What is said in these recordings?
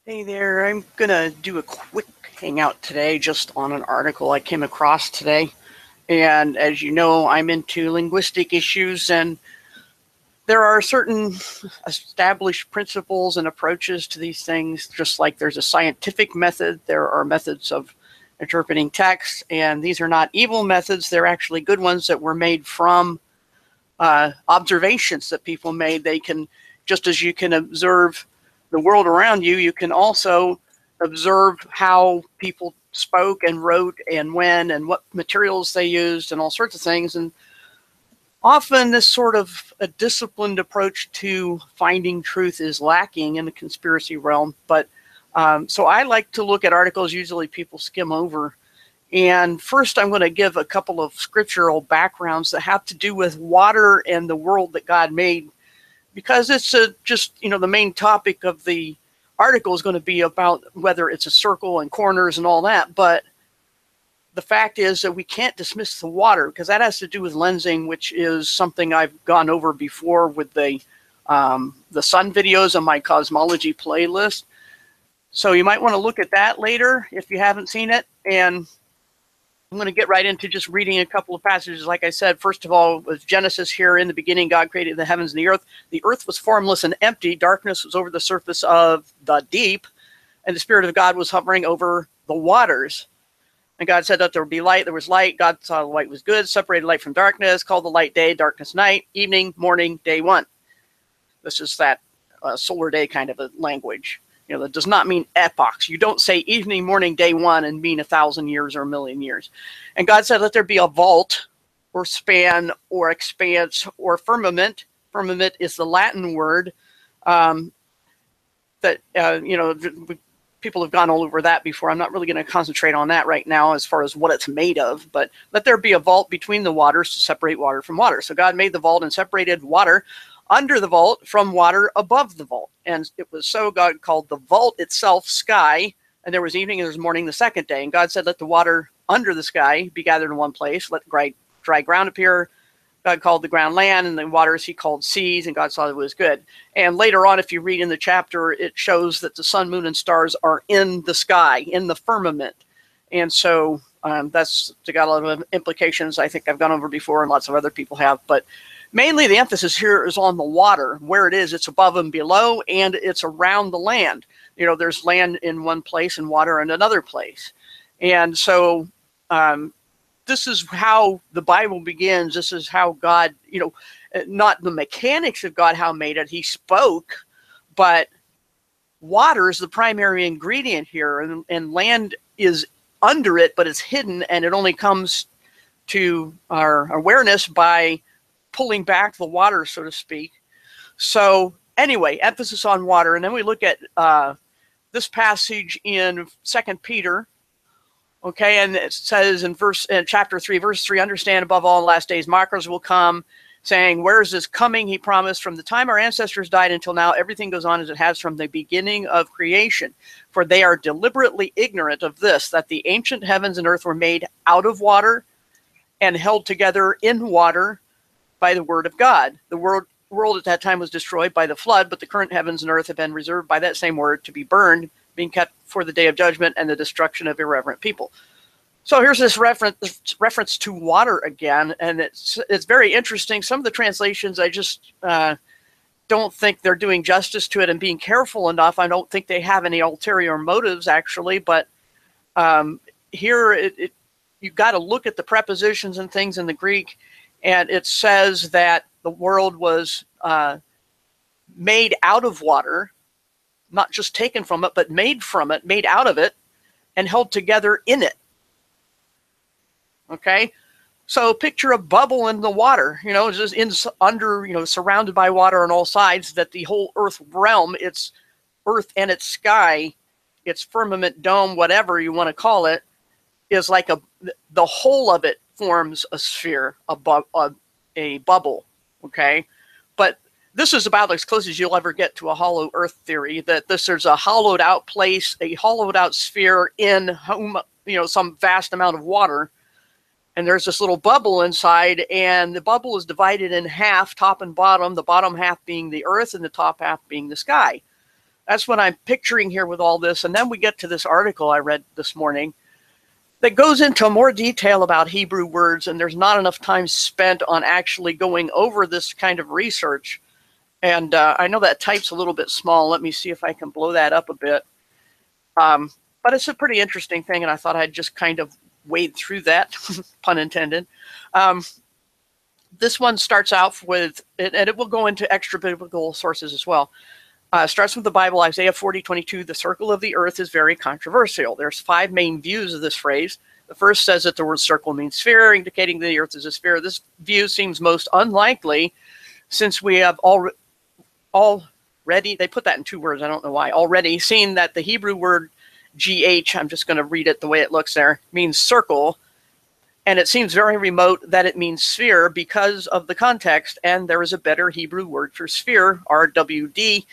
Hey there, I'm gonna do a quick hangout today just on an article I came across today. And as you know, I'm into linguistic issues, and there are certain established principles and approaches to these things, just like there's a scientific method, there are methods of interpreting text, and these are not evil methods, they're actually good ones that were made from observations that people made. They can, just as you can observe the world around you, you can also observe how people spoke and wrote and when and what materials they used and all sorts of things. And often this sort of a disciplined approach to finding truth is lacking in the conspiracy realm. But so I like to look at articles usually people skim over. And first, I'm going to give a couple of scriptural backgrounds that have to do with water and the world that God made, because it's just, the main topic of the article is going to be about whether it's a circle and corners and all that. But the fact is that we can't dismiss the water, because that has to do with lensing, which is something I've gone over before with the sun videos on my cosmology playlist. So you might want to look at that later if you haven't seen it. And I'm going to get right into just reading a couple of passages. Like I said, first of all, with Genesis here, in the beginning, God created the heavens and the earth. The earth was formless and empty. Darkness was over the surface of the deep, and the Spirit of God was hovering over the waters. And God said that there would be light. There was light. God saw the light was good, separated light from darkness, called the light day, darkness night, evening, morning, day one. This is that solar day kind of a language. That does not mean epochs. You don't say evening, morning, day one and mean 1,000 years or 1,000,000 years. And God said, let there be a vault or span or expanse or firmament. Firmament is the Latin word that, people have gone all over that before. I'm not really going to concentrate on that right now as far as what it's made of, but let there be a vault between the waters to separate water from water. So God made the vault and separated water under the vault from water above the vault. And it was so God called the vault itself sky, and there was evening and there was morning the second day. And God said, let the water under the sky be gathered in one place, let dry ground appear. God called the ground land, and the waters he called seas, and God saw that it was good. And later on, if you read in the chapter, it shows that the sun, moon, and stars are in the sky, in the firmament. And so that's got a lot of implications I think I've gone over before, and lots of other people have. But mainly the emphasis here is on the water, where it is. It's above and below, and it's around the land. There's land in one place and water in another place. And so this is how the Bible begins. This is how God, not the mechanics of God, how he made it. He spoke, but water is the primary ingredient here, and land is under it, but it's hidden, and it only comes to our awareness by pulling back the water, so to speak. So anyway, emphasis on water. And then we look at this passage in 2 Peter. Okay, and it says in chapter 3, verse 3, understand above all in the last days mockers will come, saying, where is this coming? He promised, from the time our ancestors died until now, everything goes on as it has from the beginning of creation. For they are deliberately ignorant of this, that the ancient heavens and earth were made out of water and held together in water by the word of God. The world at that time was destroyed by the flood, but the current heavens and earth have been reserved by that same word to be burned, being kept for the day of judgment and the destruction of irreverent people. So here's this reference to water again, and it's very interesting. Some of the translations, I just don't think they're doing justice to it and being careful enough. I don't think they have any ulterior motives, actually, but here you've got to look at the prepositions and things in the Greek, and it says that the world was made out of water, not just taken from it, but made from it, made out of it, and held together in it. Okay? So picture a bubble in the water, just under, surrounded by water on all sides, that the whole earth realm, its earth and its sky, its firmament, dome, whatever you want to call it, is like the whole of it forms a sphere, a bubble, okay? But this is about as close as you'll ever get to a hollow earth theory, that there's a hollowed out place, a hollowed out sphere in whom, some vast amount of water, and there's this little bubble inside, and the bubble is divided in half, top and bottom, the bottom half being the earth and the top half being the sky. That's what I'm picturing here with all this. And then we get to this article I read this morning that goes into more detail about Hebrew words, and there's not enough time spent on actually going over this kind of research. And I know that type's a little bit small. Let me see if I can blow that up a bit. But it's a pretty interesting thing, and I thought I'd just kind of wade through that, pun intended. This one starts out with, and it will go into extra biblical sources as well. Starts with the Bible, Isaiah 40:22. The circle of the earth is very controversial. There's 5 main views of this phrase. The first says that the word circle means sphere, indicating the earth is a sphere. This view seems most unlikely, since we have already, they put that in 2 words, I don't know why, already seen that the Hebrew word GH, I'm just going to read it the way it looks there, means circle. And it seems very remote that it means sphere because of the context, and there is a better Hebrew word for sphere, RWD.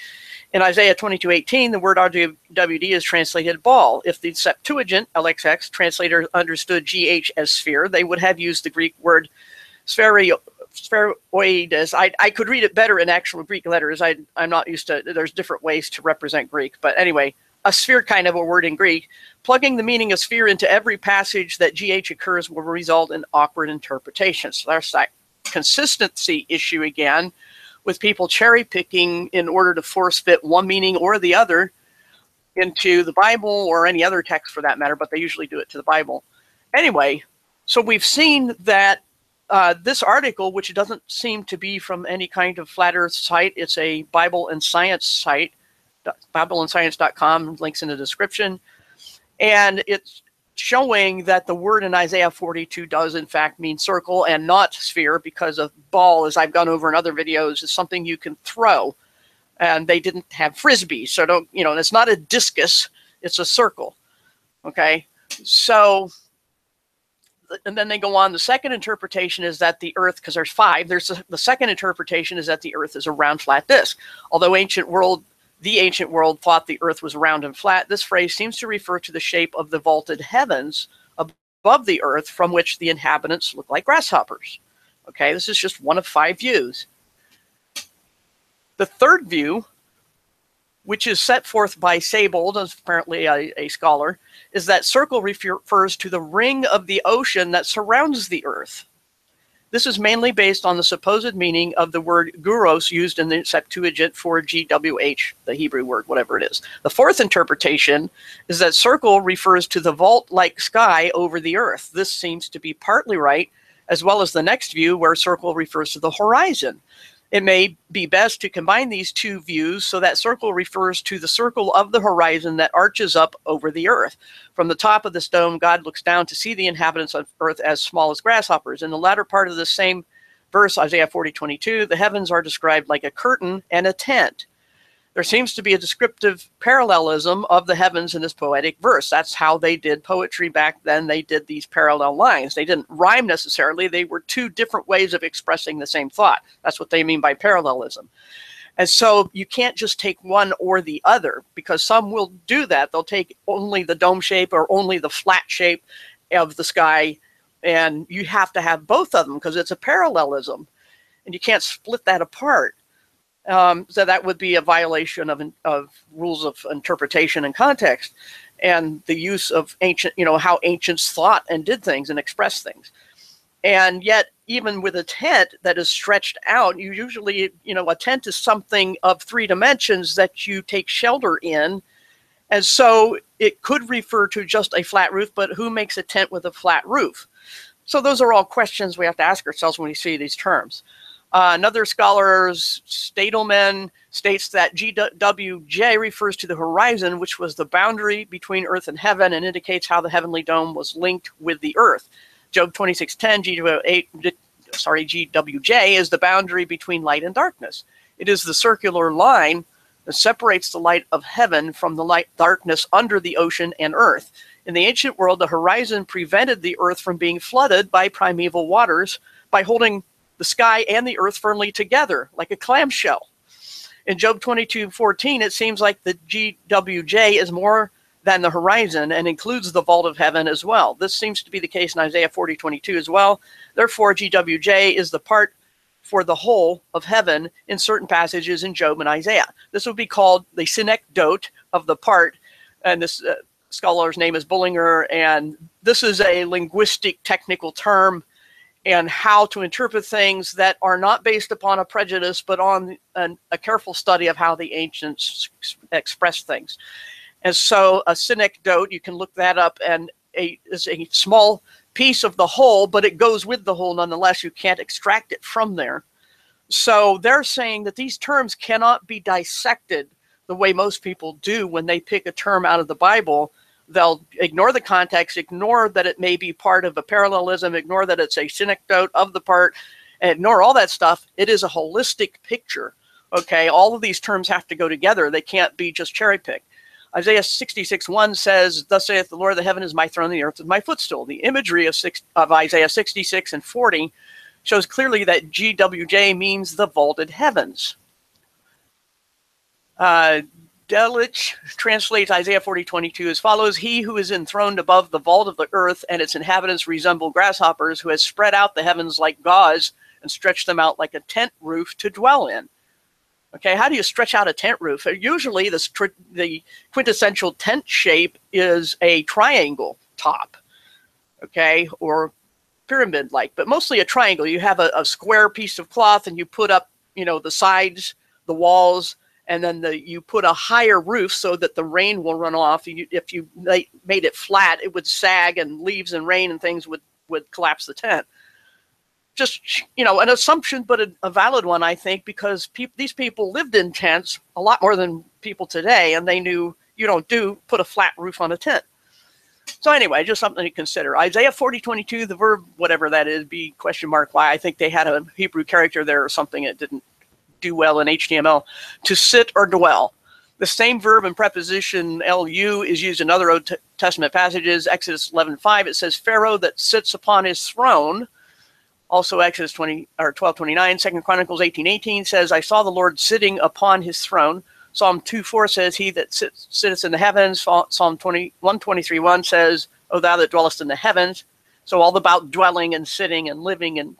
In Isaiah 22:18, the word RWD is translated ball. If the Septuagint, LXX, translator understood GH as sphere, they would have used the Greek word spheroides. I could read it better in actual Greek letters. I'm not used to, there's different ways to represent Greek. But anyway, a sphere kind of a word in Greek. Plugging the meaning of sphere into every passage that GH occurs will result in awkward interpretations. So there's that consistency issue again, with people cherry picking in order to force fit one meaning or the other into the Bible or any other text for that matter, but they usually do it to the Bible. Anyway, so we've seen that this article, which doesn't seem to be from any kind of flat earth site, it's a Bible and science site, BibleandScience.com, links in the description. And it's showing that the word in Isaiah 42 does in fact mean circle and not sphere, because of ball, as I've gone over in other videos, is something you can throw. And they didn't have frisbee, so don't, you know, it's not a discus, it's a circle. Okay, so, and then they go on. The second interpretation is that the earth, because there's 5, the second interpretation is that the earth is a round, flat disk. Although the ancient world thought the earth was round and flat, this phrase seems to refer to the shape of the vaulted heavens above the earth, from which the inhabitants look like grasshoppers. Okay, this is just one of 5 views. The third view, which is set forth by Seybold, apparently a scholar, is that circle refers to the ring of the ocean that surrounds the earth. This is mainly based on the supposed meaning of the word guros used in the Septuagint for GWH, the Hebrew word, whatever it is. The fourth interpretation is that circle refers to the vault-like sky over the earth. This seems to be partly right, as well as the next view where circle refers to the horizon. It may be best to combine these 2 views so that circle refers to the circle of the horizon that arches up over the earth. From the top of this dome, God looks down to see the inhabitants of earth as small as grasshoppers. In the latter part of the same verse, Isaiah 40:22, the heavens are described like a curtain and a tent. There seems to be a descriptive parallelism of the heavens in this poetic verse. That's how they did poetry back then. They did these parallel lines. They didn't rhyme necessarily. They were 2 different ways of expressing the same thought. That's what they mean by parallelism. And so you can't just take one or the other, because some will do that. They'll take only the dome shape or only the flat shape of the sky, and you have to have both of them because it's a parallelism, and you can't split that apart. So that would be a violation of rules of interpretation and context, and the use of ancient, you know, how ancients thought and did things and expressed things. And yet, even with a tent that is stretched out, you usually, you know, a tent is something of 3 dimensions that you take shelter in. And so it could refer to just a flat roof, but who makes a tent with a flat roof? So those are all questions we have to ask ourselves when we see these terms. Another scholar, Stadelman, states that GWJ refers to the horizon, which was the boundary between earth and heaven, and indicates how the heavenly dome was linked with the earth. Job 26:10, GWJ is the boundary between light and darkness. It is the circular line that separates the light of heaven from the darkness under the ocean and earth. In the ancient world, the horizon prevented the earth from being flooded by primeval waters by holding the sky and the earth firmly together, like a clamshell. In Job 22:14, it seems like the GWJ is more than the horizon and includes the vault of heaven as well. This seems to be the case in Isaiah 40:22 as well. Therefore, GWJ is the part for the whole of heaven in certain passages in Job and Isaiah. This would be called the synecdoche of the part, and this scholar's name is Bullinger, and this is a linguistic technical term and how to interpret things that are not based upon a prejudice, but on a careful study of how the ancients expressed things. And so a synecdoche, you can look that up, and is a small piece of the whole, but it goes with the whole nonetheless. You can't extract it from there. So they're saying that these terms cannot be dissected the way most people do when they pick a term out of the Bible. They'll ignore the context, ignore that it may be part of a parallelism, ignore that it's a synecdoche of the part, and ignore all that stuff. It is a holistic picture. Okay, all of these terms have to go together. They can't be just cherry picked. Isaiah 66:1 says, "Thus saith the Lord, the heaven is my throne, the earth is my footstool." The imagery of Isaiah 66 and 40 shows clearly that GWJ means the vaulted heavens. Delitzsch translates Isaiah 40:22 as follows: "He who is enthroned above the vault of the earth, and its inhabitants resemble grasshoppers, who has spread out the heavens like gauze and stretched them out like a tent roof to dwell in." Okay, how do you stretch out a tent roof? Usually the quintessential tent shape is a triangle top, okay, or pyramid-like, but mostly a triangle. You have a square piece of cloth, and you put up, the sides, the walls, and then you put a higher roof so that the rain will run off. If you made it flat, it would sag, and leaves and rain and things would collapse the tent. Just, an assumption, but a valid one, I think, because these people lived in tents a lot more than people today, and they knew you don't put a flat roof on a tent. So anyway, just something to consider. Isaiah 40:22, the verb, whatever that is, be question mark why. I think they had a Hebrew character there or something that didn't do well in HTML. To sit or dwell. The same verb and preposition lu is used in other Old Testament passages. Exodus 11:5, it says, "Pharaoh that sits upon his throne." Also Exodus 12:29. 2 Chronicles 18:18 says, "I saw the Lord sitting upon his throne." Psalm 2:4 says, "He that sitteth in the heavens." Psalm 123:1 says, "O thou that dwellest in the heavens." So all about dwelling and sitting and living and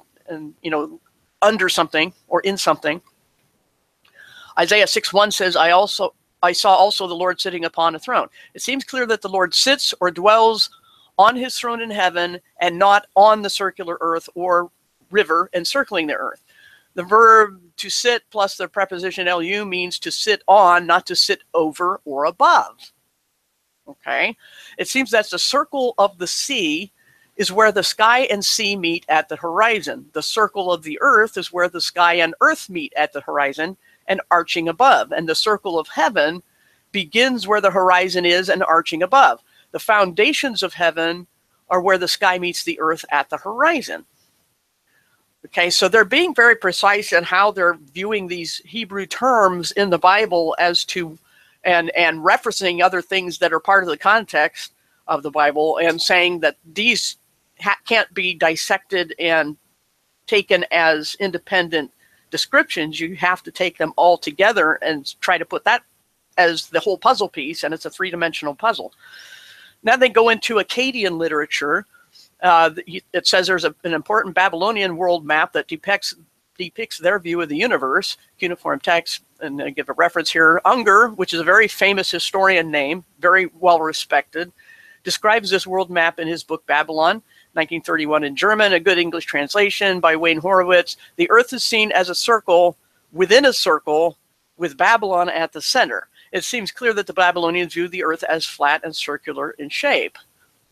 under something or in something. Isaiah 6:1 says, I saw also the Lord sitting upon a throne." It seems clear that the Lord sits or dwells on his throne in heaven and not on the circular earth or river encircling the earth. The verb to sit plus the preposition lu means to sit on, not to sit over or above. Okay? It seems that the circle of the sea is where the sky and sea meet at the horizon. The circle of the earth is where the sky and earth meet at the horizon and arching above. And the circle of heaven begins where the horizon is and arching above. The foundations of heaven are where the sky meets the earth at the horizon. Okay, so they're being very precise in how they're viewing these Hebrew terms in the Bible as to, and referencing other things that are part of the context of the Bible, and saying that these can't be dissected and taken as independent descriptions. You have to take them all together and try to put that as the whole puzzle piece, and it's a three-dimensional puzzle. Now they go into Akkadian literature. It says there's an important Babylonian world map that depicts their view of the universe. Cuneiform text, and I give a reference here. Unger, which is a very famous historian name, very well respected, describes this world map in his book Babylon, 1931 in German, a good English translation by Wayne Horowitz. The earth is seen as a circle within a circle with Babylon at the center. It seems clear that the Babylonians viewed the earth as flat and circular in shape.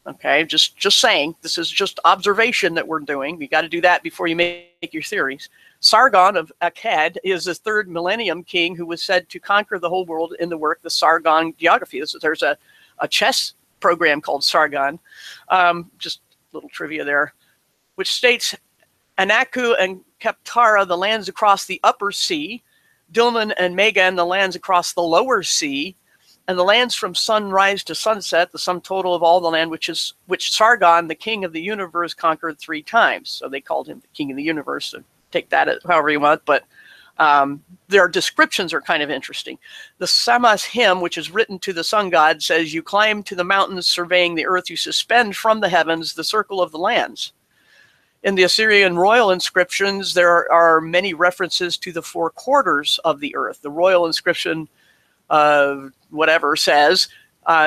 Okay, just saying, this is just observation that we're doing. You got to do that before you make your theories. Sargon of Akkad is the 3rd millennium king who was said to conquer the whole world in the work, the Sargon Geography. There's a chess program called Sargon, just a little trivia there, which states Anaku and Keptara, the lands across the upper sea, Dilmun and Magan, the lands across the lower sea, and the lands from sunrise to sunset, the sum total of all the land which Sargon, the king of the universe, conquered 3 times. So they called him the king of the universe. So take that however you want, but their descriptions are kind of interesting. The Samas hymn, which is written to the sun god, says, "You climb to the mountains, surveying the earth. You suspend from the heavens the circle of the lands." In the Assyrian royal inscriptions, there are many references to the four quarters of the earth. The royal inscription, whatever, says,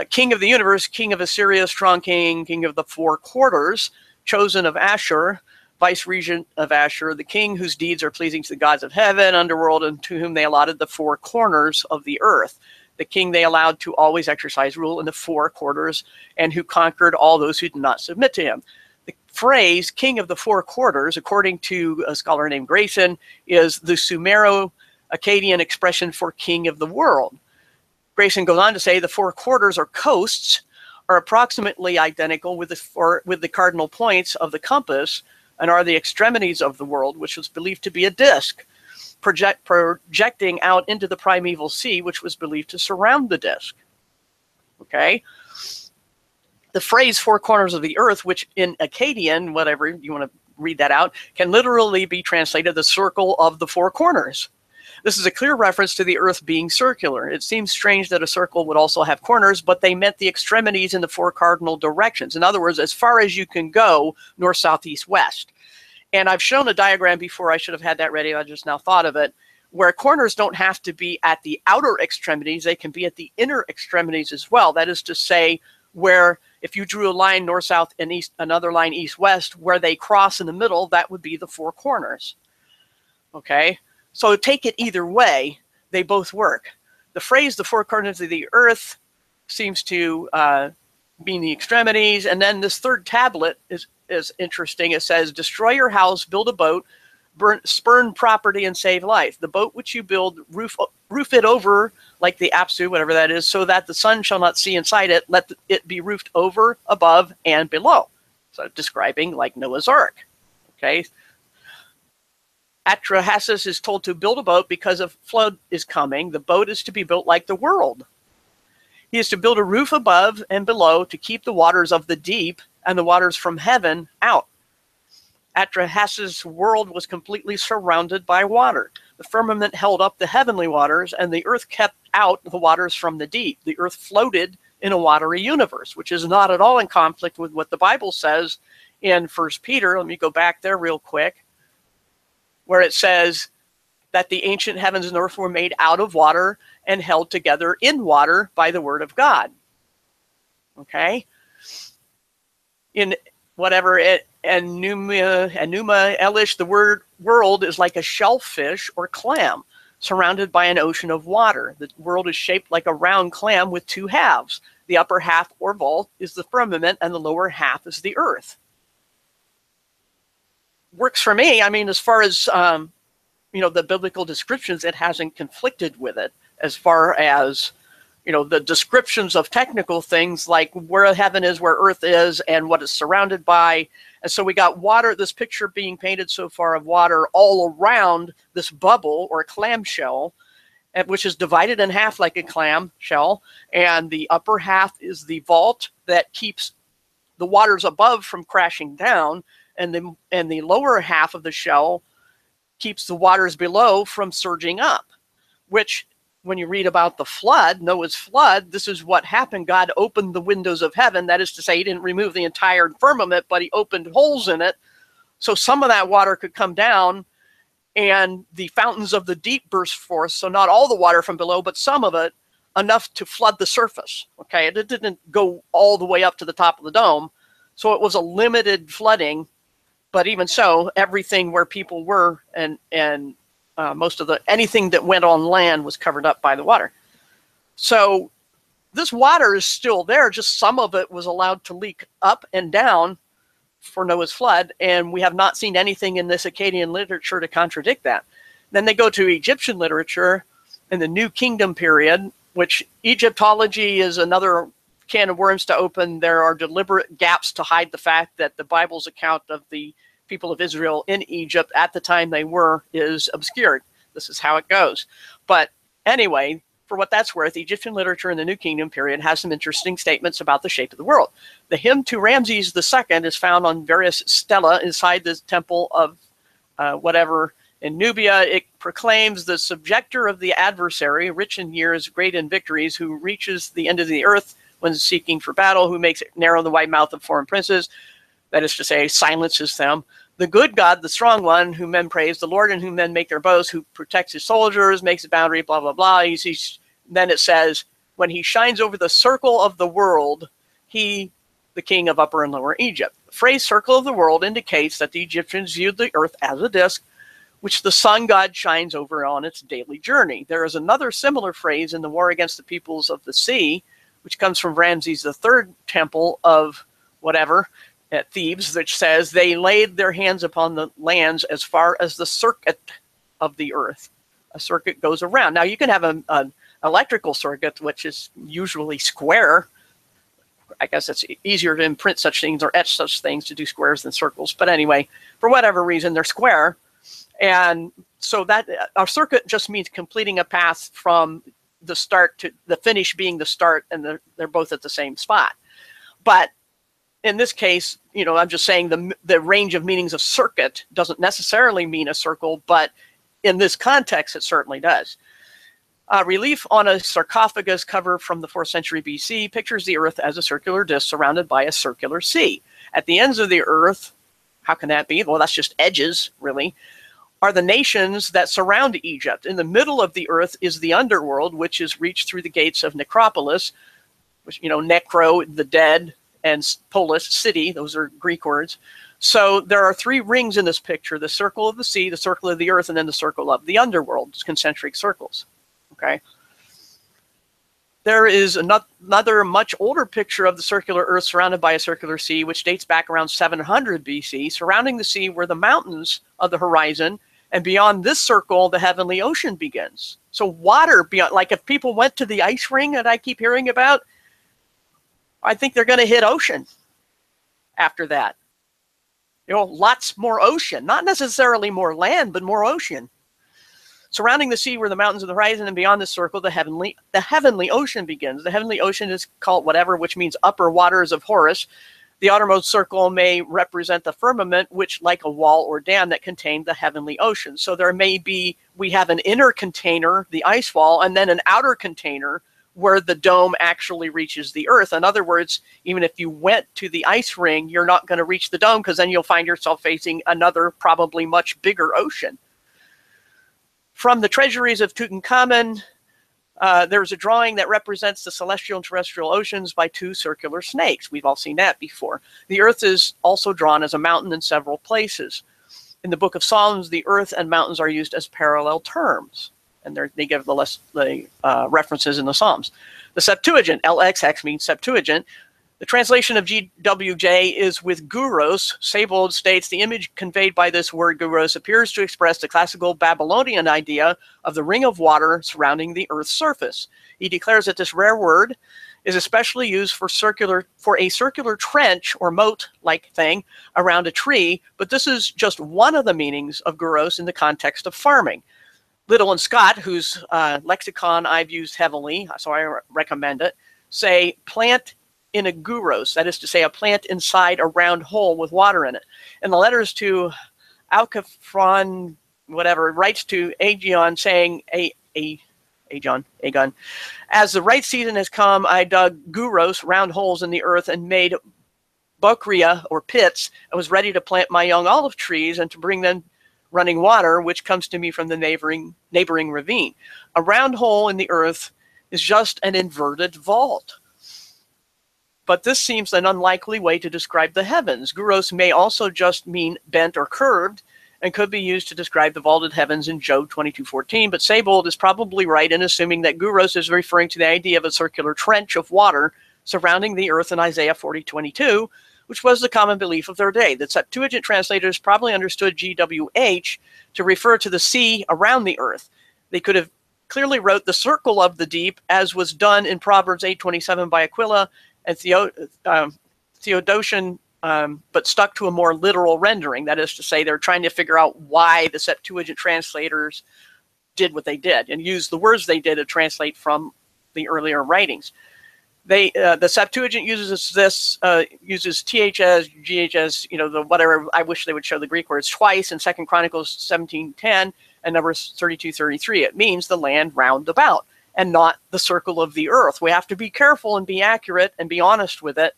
King of the universe, King of Assyria, strong king, King of the four quarters, chosen of Ashur, vice regent of Ashur, the king whose deeds are pleasing to the gods of heaven, underworld, and to whom they allotted the four corners of the earth. The king they allowed to always exercise rule in the four quarters, and who conquered all those who did not submit to him. The phrase king of the four quarters, according to a scholar named Grayson, is the Sumero-Akkadian expression for king of the world. Grayson goes on to say the four quarters or coasts are approximately identical with the cardinal points of the compass and are the extremities of the world, which was believed to be a disk, projecting out into the primeval sea, which was believed to surround the disk. Okay? The phrase four corners of the earth, which in Akkadian, whatever you want to read that out, can literally be translated the circle of the four corners. This is a clear reference to the earth being circular. It seems strange that a circle would also have corners, but they meant the extremities in the four cardinal directions. In other words, as far as you can go, north, south, east, west. And I've shown a diagram before. I should have had that ready. I just now thought of it, where corners don't have to be at the outer extremities. They can be at the inner extremities as well. That is to say, where if you drew a line north, south, and east, another line east, west, where they cross in the middle, that would be the four corners. Okay? So take it either way, they both work. The phrase, the four corners of the earth, seems to mean the extremities. And then this third tablet is interesting. It says, destroy your house, build a boat, spurn property, and save life. The boat which you build, roof it over, like the apsu, whatever that is, so that the sun shall not see inside it. Let it be roofed over, above, and below. So describing like Noah's Ark. Okay. Atrahasis is told to build a boat because a flood is coming. The boat is to be built like the world. He is to build a roof above and below to keep the waters of the deep and the waters from heaven out. Atrahasis' world was completely surrounded by water. The firmament held up the heavenly waters, and the earth kept out the waters from the deep. The earth floated in a watery universe, which is not at all in conflict with what the Bible says in 1 Peter. Let me go back there real quick, where it says that the ancient heavens and earth were made out of water and held together in water by the word of God. Okay? In whatever Enuma Elish, the word world is like a shellfish or clam surrounded by an ocean of water. The world is shaped like a round clam with two halves. The upper half or vault is the firmament and the lower half is the earth. Works for me. I mean, as far as, the biblical descriptions, it hasn't conflicted with it as far as, the descriptions of technical things like where heaven is, where earth is, and what it's surrounded by. And so we got water, this picture being painted so far of water all around this bubble or clamshell, which is divided in half like a clam shell. And the upper half is the vault that keeps the waters above from crashing down. And the lower half of the shell keeps the waters below from surging up, which when you read about the flood, Noah's flood, this is what happened. God opened the windows of heaven. That is to say, he didn't remove the entire firmament, but he opened holes in it. So some of that water could come down and the fountains of the deep burst forth. So not all the water from below, but some of it, enough to flood the surface. Okay, it didn't go all the way up to the top of the dome. So it was a limited flooding. But even so, everything where people were and most of anything that went on land was covered up by the water. So this water is still there, just some of it was allowed to leak up and down for Noah's flood, and we have not seen anything in this Akkadian literature to contradict that. Then they go to Egyptian literature in the New Kingdom period, which Egyptology is another can of worms to open. There are deliberate gaps to hide the fact that the Bible's account of the people of Israel in Egypt at the time they were is obscured. This is how it goes. But anyway, for what that's worth, Egyptian literature in the New Kingdom period has some interesting statements about the shape of the world. The hymn to Ramses II is found on various stela inside the temple of whatever in Nubia. It proclaims the subjector of the adversary, rich in years, great in victories, who reaches the end of the earth when seeking for battle, who makes it narrow the wide mouth of foreign princes. That is to say, silences them. the good God, the strong one, whom men praise, the Lord in whom men make their boast, who protects his soldiers, makes his boundary, blah, blah, blah. Then it says, when he shines over the circle of the world, he, the king of Upper and Lower Egypt. The phrase circle of the world indicates that the Egyptians viewed the earth as a disk, which the sun god shines over on its daily journey. There is another similar phrase in the war against the peoples of the sea, which comes from Ramses III temple of whatever, at Thebes, which says they laid their hands upon the lands as far as the circuit of the earth. A circuit goes around. Now you can have an electrical circuit, which is usually square. I guess it's easier to imprint such things or etch such things to do squares than circles. But anyway, for whatever reason, they're square. And so that a circuit just means completing a path from the start to the finish being the start, and they're both at the same spot. But in this case, you know, I'm just saying the range of meanings of circuit doesn't necessarily mean a circle, but in this context, it certainly does. Relief on a sarcophagus cover from the 4th century BC pictures the earth as a circular disc surrounded by a circular sea. At the ends of the earth, how can that be? Well, that's just edges, really, are the nations that surround Egypt. In the middle of the earth is the underworld, which is reached through the gates of Necropolis, which, you know, necro, the dead, and polis, city, those are Greek words. So there are 3 rings in this picture: the circle of the sea, the circle of the earth, and then the circle of the underworld. It's concentric circles. Okay. There is another much older picture of the circular earth surrounded by a circular sea, which dates back around 700 BC. Surrounding the sea were the mountains of the horizon, and beyond this circle, the heavenly ocean begins. So water beyond, like if people went to the ice ring that I keep hearing about, I think they're going to hit ocean after that. You know, lots more ocean, not necessarily more land, but more ocean. Surrounding the sea were the mountains of the horizon, and beyond this circle, the heavenly ocean begins. The heavenly ocean is called whatever, which means upper waters of Horus. The outermost circle may represent the firmament, which like a wall or dam that contained the heavenly ocean. So there may be, we have an inner container, the ice wall, and then an outer container where the dome actually reaches the earth. In other words, even if you went to the ice ring, you're not going to reach the dome, because then you'll find yourself facing another, probably much bigger ocean. From the treasuries of Tutankhamun, there's a drawing that represents the celestial and terrestrial oceans by 2 circular snakes. We've all seen that before. The earth is also drawn as a mountain in several places. In the book of Psalms, the earth and mountains are used as parallel terms, and they give the references in the Psalms. The Septuagint, LXX means Septuagint. The translation of GWJ is with Gouros. Seybold states, the image conveyed by this word Gouros appears to express the classical Babylonian idea of the ring of water surrounding the earth's surface. He declares that this rare word is especially used for a circular trench or moat-like thing around a tree, but this is just one of the meanings of Gouros in the context of farming. Little and Scott, whose lexicon I've used heavily, so I recommend it, say plant in a gouros, that is to say, a plant inside a round hole with water in it. And the letters to Alcaphron, whatever, writes to Aegon saying, Aegon, as the right season has come, I dug gouros, round holes in the earth, and made bokria, or pits, and was ready to plant my young olive trees and to bring them running water, which comes to me from the neighboring ravine. A round hole in the earth is just an inverted vault. But this seems an unlikely way to describe the heavens. Gouros may also just mean bent or curved, and could be used to describe the vaulted heavens in Job 22:14. But Seybold is probably right in assuming that Gouros is referring to the idea of a circular trench of water surrounding the earth in Isaiah 40:22, which was the common belief of their day. The Septuagint translators probably understood GWH to refer to the sea around the earth. They could have clearly wrote the circle of the deep, as was done in Proverbs 8:27 by Aquila and Theodotion, but stuck to a more literal rendering. That is to say, they're trying to figure out why the Septuagint translators did what they did and used the words they did to translate from the earlier writings. The Septuagint uses THS, GHS, you know, the whatever. I wish they would show the Greek words twice in 2 Chronicles 17:10 and Numbers 32:33. It means the land round about, and not the circle of the earth. We have to be careful and be accurate and be honest with it,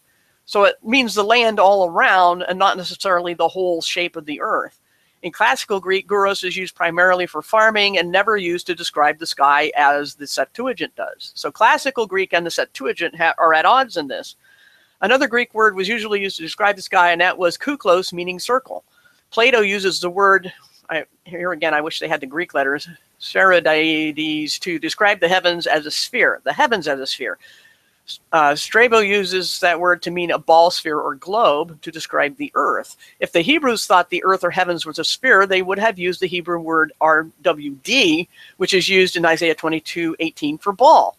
So it means the land all around and not necessarily the whole shape of the earth. In classical Greek, gouros is used primarily for farming and never used to describe the sky as the Septuagint does. So classical Greek and the Septuagint are at odds in this. Another Greek word was usually used to describe the sky, and that was kuklos, meaning circle. Plato uses the word, here again, I wish they had the Greek letters, spheroides, to describe the heavens as a sphere, the heavens as a sphere. Strabo uses that word to mean a ball, sphere, or globe to describe the earth. If the Hebrews thought the earth or heavens was a sphere, they would have used the Hebrew word RWD, which is used in Isaiah 22:18 for ball.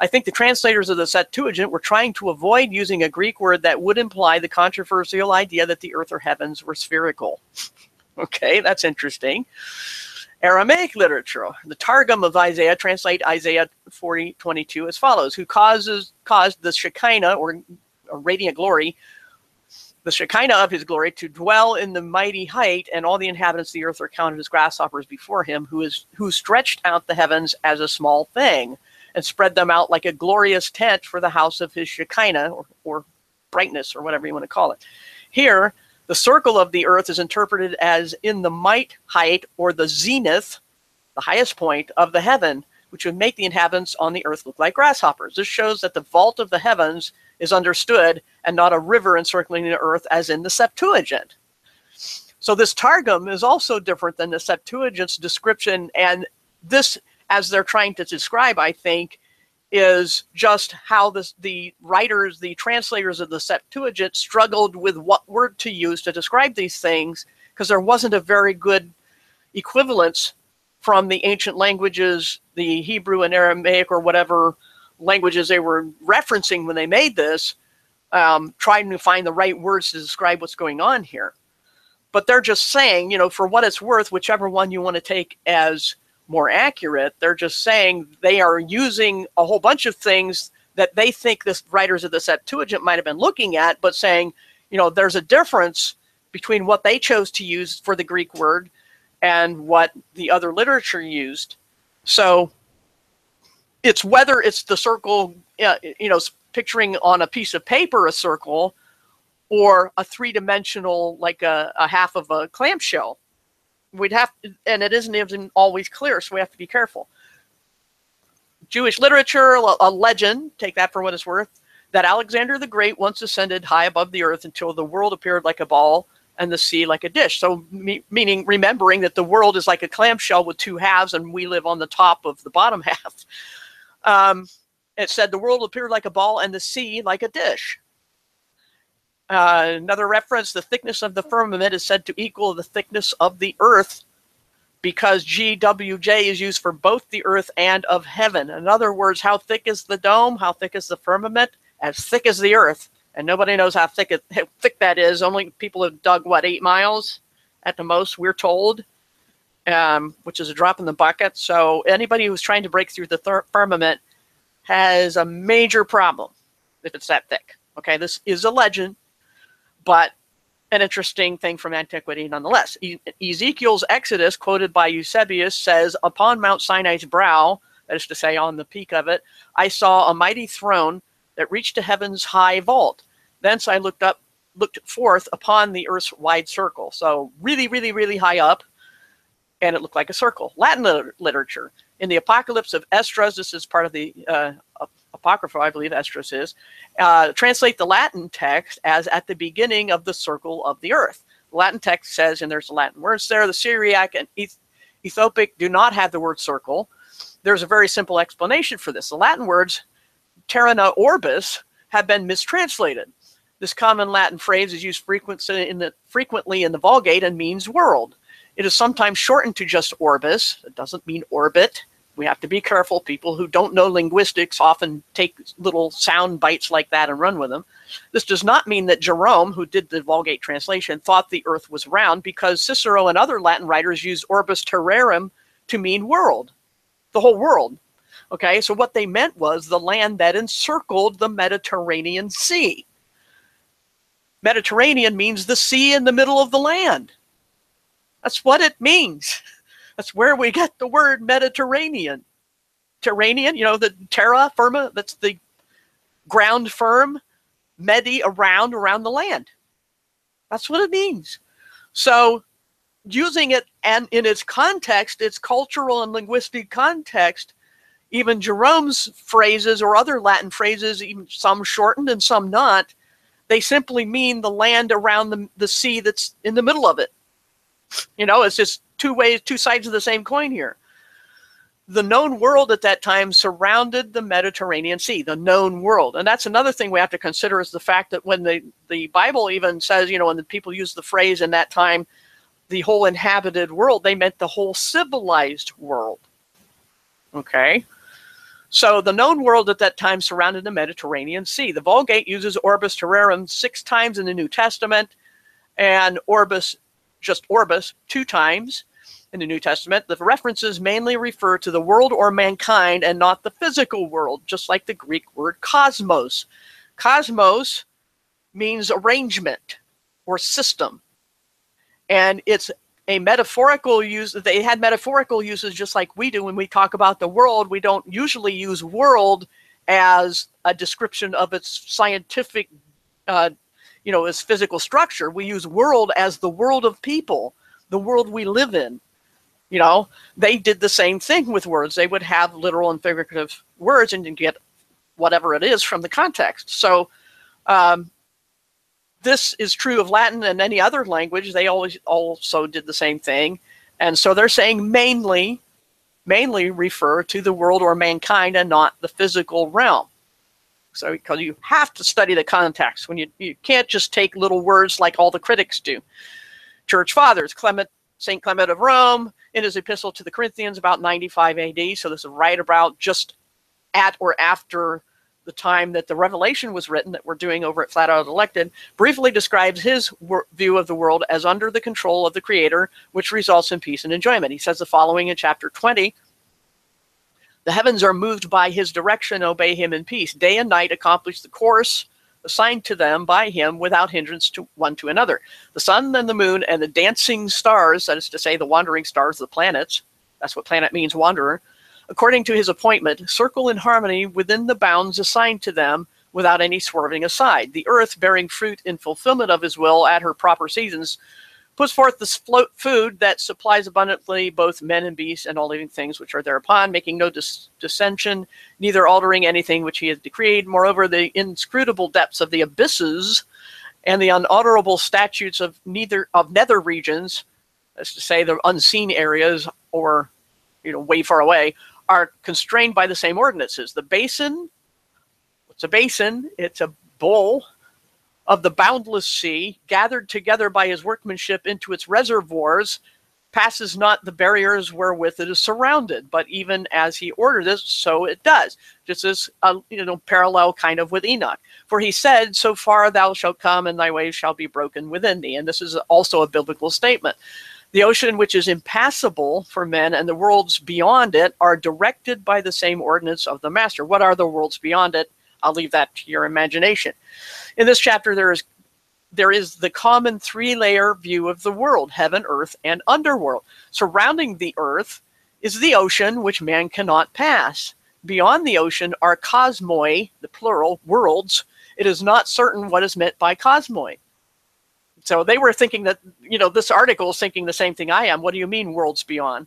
I think the translators of the Septuagint were trying to avoid using a Greek word that would imply the controversial idea that the earth or heavens were spherical. Okay, that's interesting. Aramaic literature. The Targum of Isaiah translate Isaiah 40:22 as follows: who caused the Shekinah, or radiant glory, the Shekinah of his glory, to dwell in the mighty height, and all the inhabitants of the earth are counted as grasshoppers before him, who stretched out the heavens as a small thing, and spread them out like a glorious tent for the house of his Shekinah, or brightness, or whatever you want to call it. Here, the circle of the earth is interpreted as in the might height, or the zenith, the highest point of the heaven, which would make the inhabitants on the earth look like grasshoppers. This shows that the vault of the heavens is understood and not a river encircling the earth as in the Septuagint. So this Targum is also different than the Septuagint's description, and this, as they're trying to describe, I think, is just how the writers, the translators of the Septuagint struggled with what word to use to describe these things, because there wasn't a very good equivalence from the ancient languages, the Hebrew and Aramaic, or whatever languages they were referencing when they made this, trying to find the right words to describe what's going on here. But they're just saying, you know, for what it's worth, whichever one you want to take as more accurate, they're just saying they are using a whole bunch of things that they think the writers of the Septuagint might have been looking at, but saying, you know, there's a difference between what they chose to use for the Greek word and what the other literature used. So it's whether it's the circle, you know, picturing on a piece of paper a circle, or a three-dimensional, like a half of a clamshell. We'd have to, and it isn't even always clear, so we have to be careful. Jewish literature, a legend, take that for what it's worth, that Alexander the Great once ascended high above the earth until the world appeared like a ball and the sea like a dish. So meaning remembering that the world is like a clamshell with two halves, and we live on the top of the bottom half. It said the world appeared like a ball and the sea like a dish. Another reference, the thickness of the firmament is said to equal the thickness of the earth, because GWJ is used for both the earth and of heaven. In other words, how thick is the dome? How thick is the firmament? As thick as the earth. And nobody knows how thick that is. Only people have dug, what, 8 miles at the most, we're told, which is a drop in the bucket. So anybody who's trying to break through the firmament has a major problem if it's that thick. Okay, this is a legend, but an interesting thing from antiquity nonetheless. Ezekiel's Exodus, quoted by Eusebius, says, upon Mount Sinai's brow, that is to say on the peak of it, I saw a mighty throne that reached to heaven's high vault. Thence I looked forth upon the earth's wide circle. So really, really, really high up, and it looked like a circle. Latin literature. In the Apocalypse of Esdras, this is part of the Apocrypha, I believe Esdras is, translate the Latin text as at the beginning of the circle of the earth. The Latin text says, and there's the Latin words there, the Syriac and Ethiopic do not have the word circle. There's a very simple explanation for this. The Latin words, terra orbis, have been mistranslated. This common Latin phrase is used frequently in the Vulgate and means world. It is sometimes shortened to just orbis. It doesn't mean orbit. We have to be careful. People who don't know linguistics often take little sound bites like that and run with them. This does not mean that Jerome, who did the Vulgate translation, thought the earth was round, because Cicero and other Latin writers use orbis terrarum to mean world, the whole world. Okay, so what they meant was the land that encircled the Mediterranean Sea. Mediterranean means the sea in the middle of the land. That's what it means. That's where we get the word Mediterranean. Terranean, you know, the terra firma, that's the ground firm. Medi, around the land. That's what it means. So using it and in its context, its cultural and linguistic context, even Jerome's phrases or other Latin phrases, even some shortened and some not, they simply mean the land around the sea that's in the middle of it. You know, it's just two sides of the same coin here. The known world at that time surrounded the Mediterranean Sea, the known world. And that's another thing we have to consider, is the fact that when the Bible even says, you know, when the people used the phrase in that time, the whole inhabited world, they meant the whole civilized world. Okay? So the known world at that time surrounded the Mediterranean Sea. The Vulgate uses orbis terrarum 6 times in the New Testament, and orbis, just orbis, 2 times in the New Testament. The references mainly refer to the world or mankind and not the physical world, just like the Greek word cosmos. Cosmos means arrangement or system. And it's a metaphorical use. They had metaphorical uses just like we do when we talk about the world. We don't usually use world as a description of its scientific, its physical structure. We use world as the world of people, the world we live in. You know, they did the same thing with words. They would have literal and figurative words and you get whatever it is from the context. So this is true of Latin and any other language. They always also did the same thing. And so they're saying mainly refer to the world or mankind and not the physical realm. So because you have to study the context. When you can't just take little words like all the critics do. Church Fathers, St. Clement of Rome, in his epistle to the Corinthians about 95 AD. So this is right about just at or after the time that the Revelation was written that we're doing over at Flat Out Elected, briefly describes his view of the world as under the control of the Creator, which results in peace and enjoyment. He says the following in chapter 20, "The heavens are moved by his direction, obey him in peace. Day and night accomplish the course assigned to them by him without hindrance to one to another. The sun and the moon and the dancing stars," that is to say the wandering stars, the planets, that's what planet means, wanderer, "according to his appointment, circle in harmony within the bounds assigned to them without any swerving aside. The earth, bearing fruit in fulfillment of his will at her proper seasons, puts forth the food that supplies abundantly both men and beasts and all living things which are thereupon, making no dissension, neither altering anything which he has decreed. Moreover, the inscrutable depths of the abysses and the unutterable statutes of nether regions," that's to say the unseen areas or way far away, "are constrained by the same ordinances. The basin," what's a basin? It's a bowl of the boundless sea, gathered together by his workmanship into its reservoirs, passes not the barriers wherewith it is surrounded, but even as he ordered it, so it does. Just as parallel kind of with Enoch. "For he said, so far thou shalt come, and thy ways shall be broken within thee." And this is also a biblical statement. "The ocean, which is impassable for men, and the worlds beyond it are directed by the same ordinance of the master." What are the worlds beyond it? I'll leave that to your imagination. In this chapter, there is the common 3-layer view of the world: heaven, earth, and underworld. Surrounding the earth is the ocean, which man cannot pass. Beyond the ocean are cosmoi, the plural, worlds. It is not certain what is meant by cosmoi. So they were thinking that, this article is thinking the same thing I am. What do you mean worlds beyond?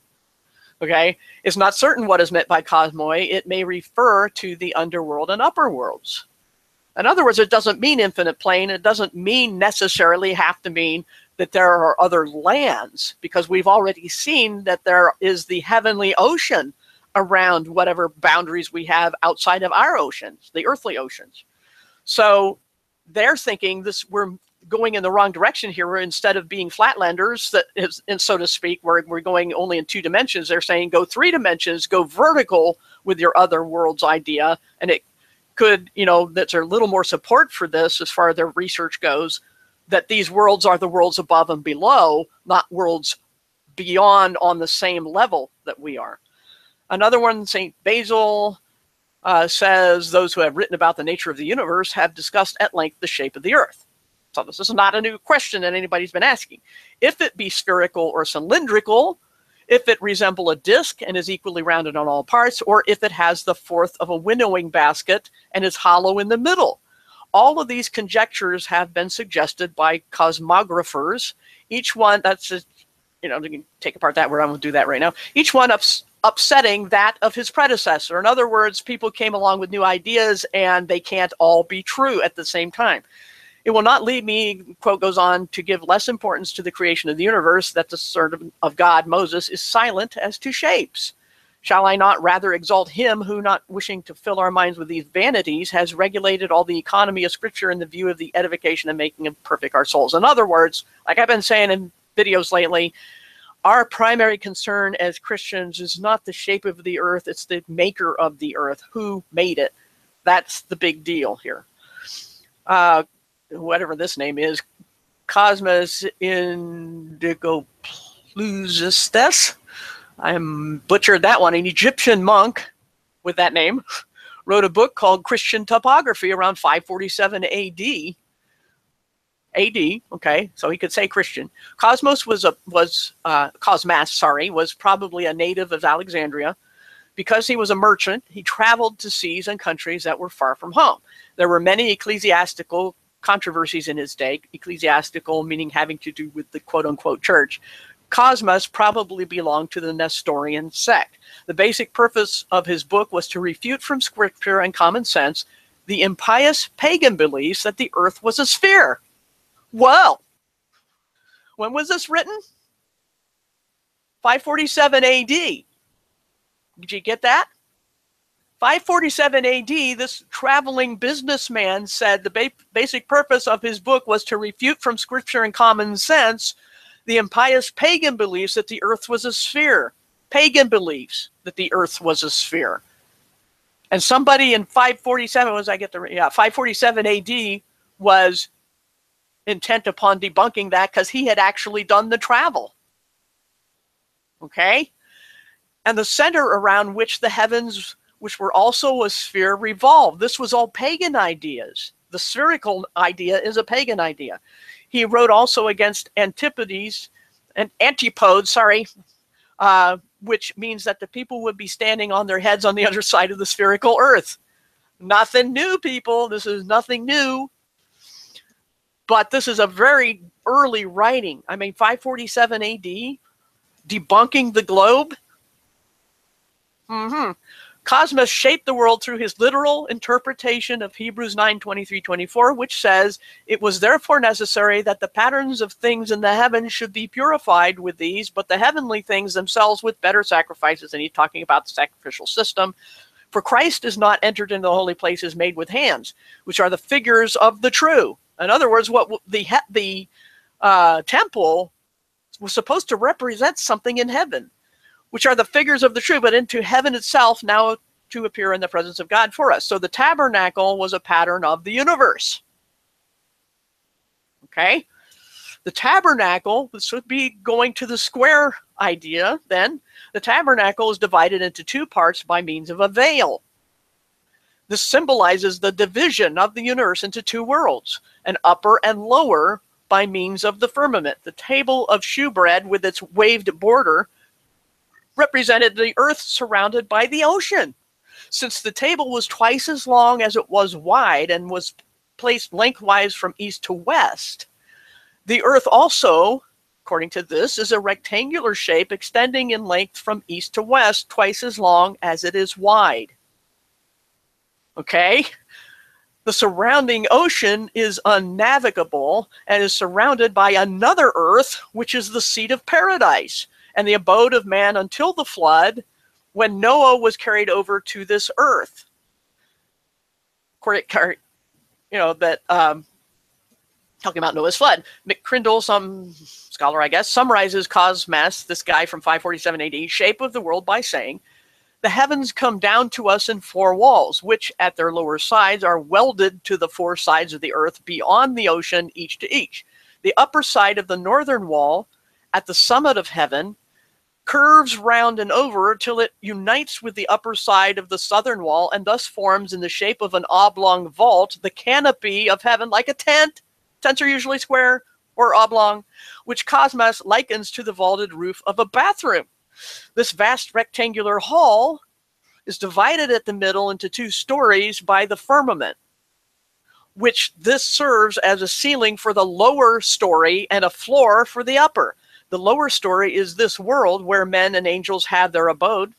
Okay, it's not certain what is meant by cosmoi. It may refer to the underworld and upper worlds. In other words, it doesn't mean infinite plane. It doesn't mean necessarily have to mean that there are other lands, because we've already seen that there is the heavenly ocean around whatever boundaries we have outside of our oceans, the earthly oceans. So they're thinking we're going in the wrong direction here. Where instead of being flatlanders, that is, and so to speak, we're going only in 2 dimensions. They're saying go 3 dimensions, go vertical with your other worlds idea. And it could, that's a little more support for this as far as their research goes, that these worlds are the worlds above and below, not worlds beyond on the same level that we are. Another one, St. Basil, says, "Those who have written about the nature of the universe have discussed at length the shape of the earth." So this is not a new question that anybody's been asking. "If it be spherical or cylindrical, if it resemble a disc and is equally rounded on all parts, or if it has the forth of a winnowing basket and is hollow in the middle, All of these conjectures have been suggested by cosmographers. Each one, that's just, you know, you can take apart that word. I won't do that right now. Each one upsetting that of his predecessor. In other words, people came along with new ideas and they can't all be true at the same time. It will not lead me, quote goes on, to give less importance to the creation of the universe that the servant of God, Moses, is silent as to shapes. Shall I not rather exalt him who, not wishing to fill our minds with these vanities, has regulated all the economy of Scripture in the view of the edification and making of perfect our souls? In other words, like I've been saying in videos lately, our primary concern as Christians is not the shape of the earth, it's the maker of the earth, who made it. That's the big deal here. Whatever this name is, Cosmas Indicopleustes, I butchered that one, an Egyptian monk with that name, wrote a book called Christian Topography around 547 AD. Okay, so he could say Christian. Cosmas was probably a native of Alexandria. Because he was a merchant, he traveled to seas and countries that were far from home. There were many ecclesiastical controversies in his day, ecclesiastical meaning having to do with the quote-unquote church. Cosmas probably belonged to the Nestorian sect. The basic purpose of his book was to refute from Scripture and common sense the impious pagan beliefs that the earth was a sphere. Well, when was this written? 547 AD. Did you get that? 547 AD, this traveling businessman said the basic purpose of his book was to refute from Scripture and common sense the impious pagan beliefs that the earth was a sphere. Pagan beliefs that the earth was a sphere. And somebody in 547 AD was intent upon debunking that because he had actually done the travel. Okay? And the center around which the heavens, which were also a sphere, revolved. This was all pagan ideas. The spherical idea is a pagan idea. He wrote also against antipodes, which means that the people would be standing on their heads on the other side of the spherical earth. Nothing new, people. This is nothing new. But this is a very early writing. I mean, 547 AD, debunking the globe. Cosmas shaped the world through his literal interpretation of Hebrews 9:23-24, which says, "It was therefore necessary that the patterns of things in the heavens should be purified with these, but the heavenly things themselves with better sacrifices." And he's talking about the sacrificial system. "For Christ is not entered into the holy places made with hands, which are the figures of the true." In other words, what the temple was supposed to represent something in heaven, which are the figures of the true, but into heaven itself now to appear in the presence of God for us. So the tabernacle was a pattern of the universe. Okay? The tabernacle, this would be going to the square idea then. The tabernacle is divided into two parts by means of a veil. This symbolizes the division of the universe into two worlds, an upper and lower by means of the firmament. The table of shewbread with its waved border represented the earth surrounded by the ocean. Since the table was twice as long as it was wide and was placed lengthwise from east to west, the earth also, according to this, is a rectangular shape extending in length from east to west, twice as long as it is wide. Okay? The surrounding ocean is unnavigable and is surrounded by another earth, which is the seat of paradise and the abode of man until the flood, when Noah was carried over to this earth. Talking about Noah's flood. McCrindle, some scholar, I guess, summarizes Cosmas, this guy from 547 AD, shape of the world by saying, "The heavens come down to us in four walls, which at their lower sides are welded to the four sides of the earth beyond the ocean, each to each. The upper side of the northern wall, at the summit of heaven, curves round and over till it unites with the upper side of the southern wall and thus forms in the shape of an oblong vault the canopy of heaven, like a tent." Tents are usually square or oblong, which Cosmas likens to the vaulted roof of a bathroom. This vast rectangular hall is divided at the middle into two stories by the firmament. which this serves as a ceiling for the lower story and a floor for the upper. The lower story is this world where men and angels have their abode,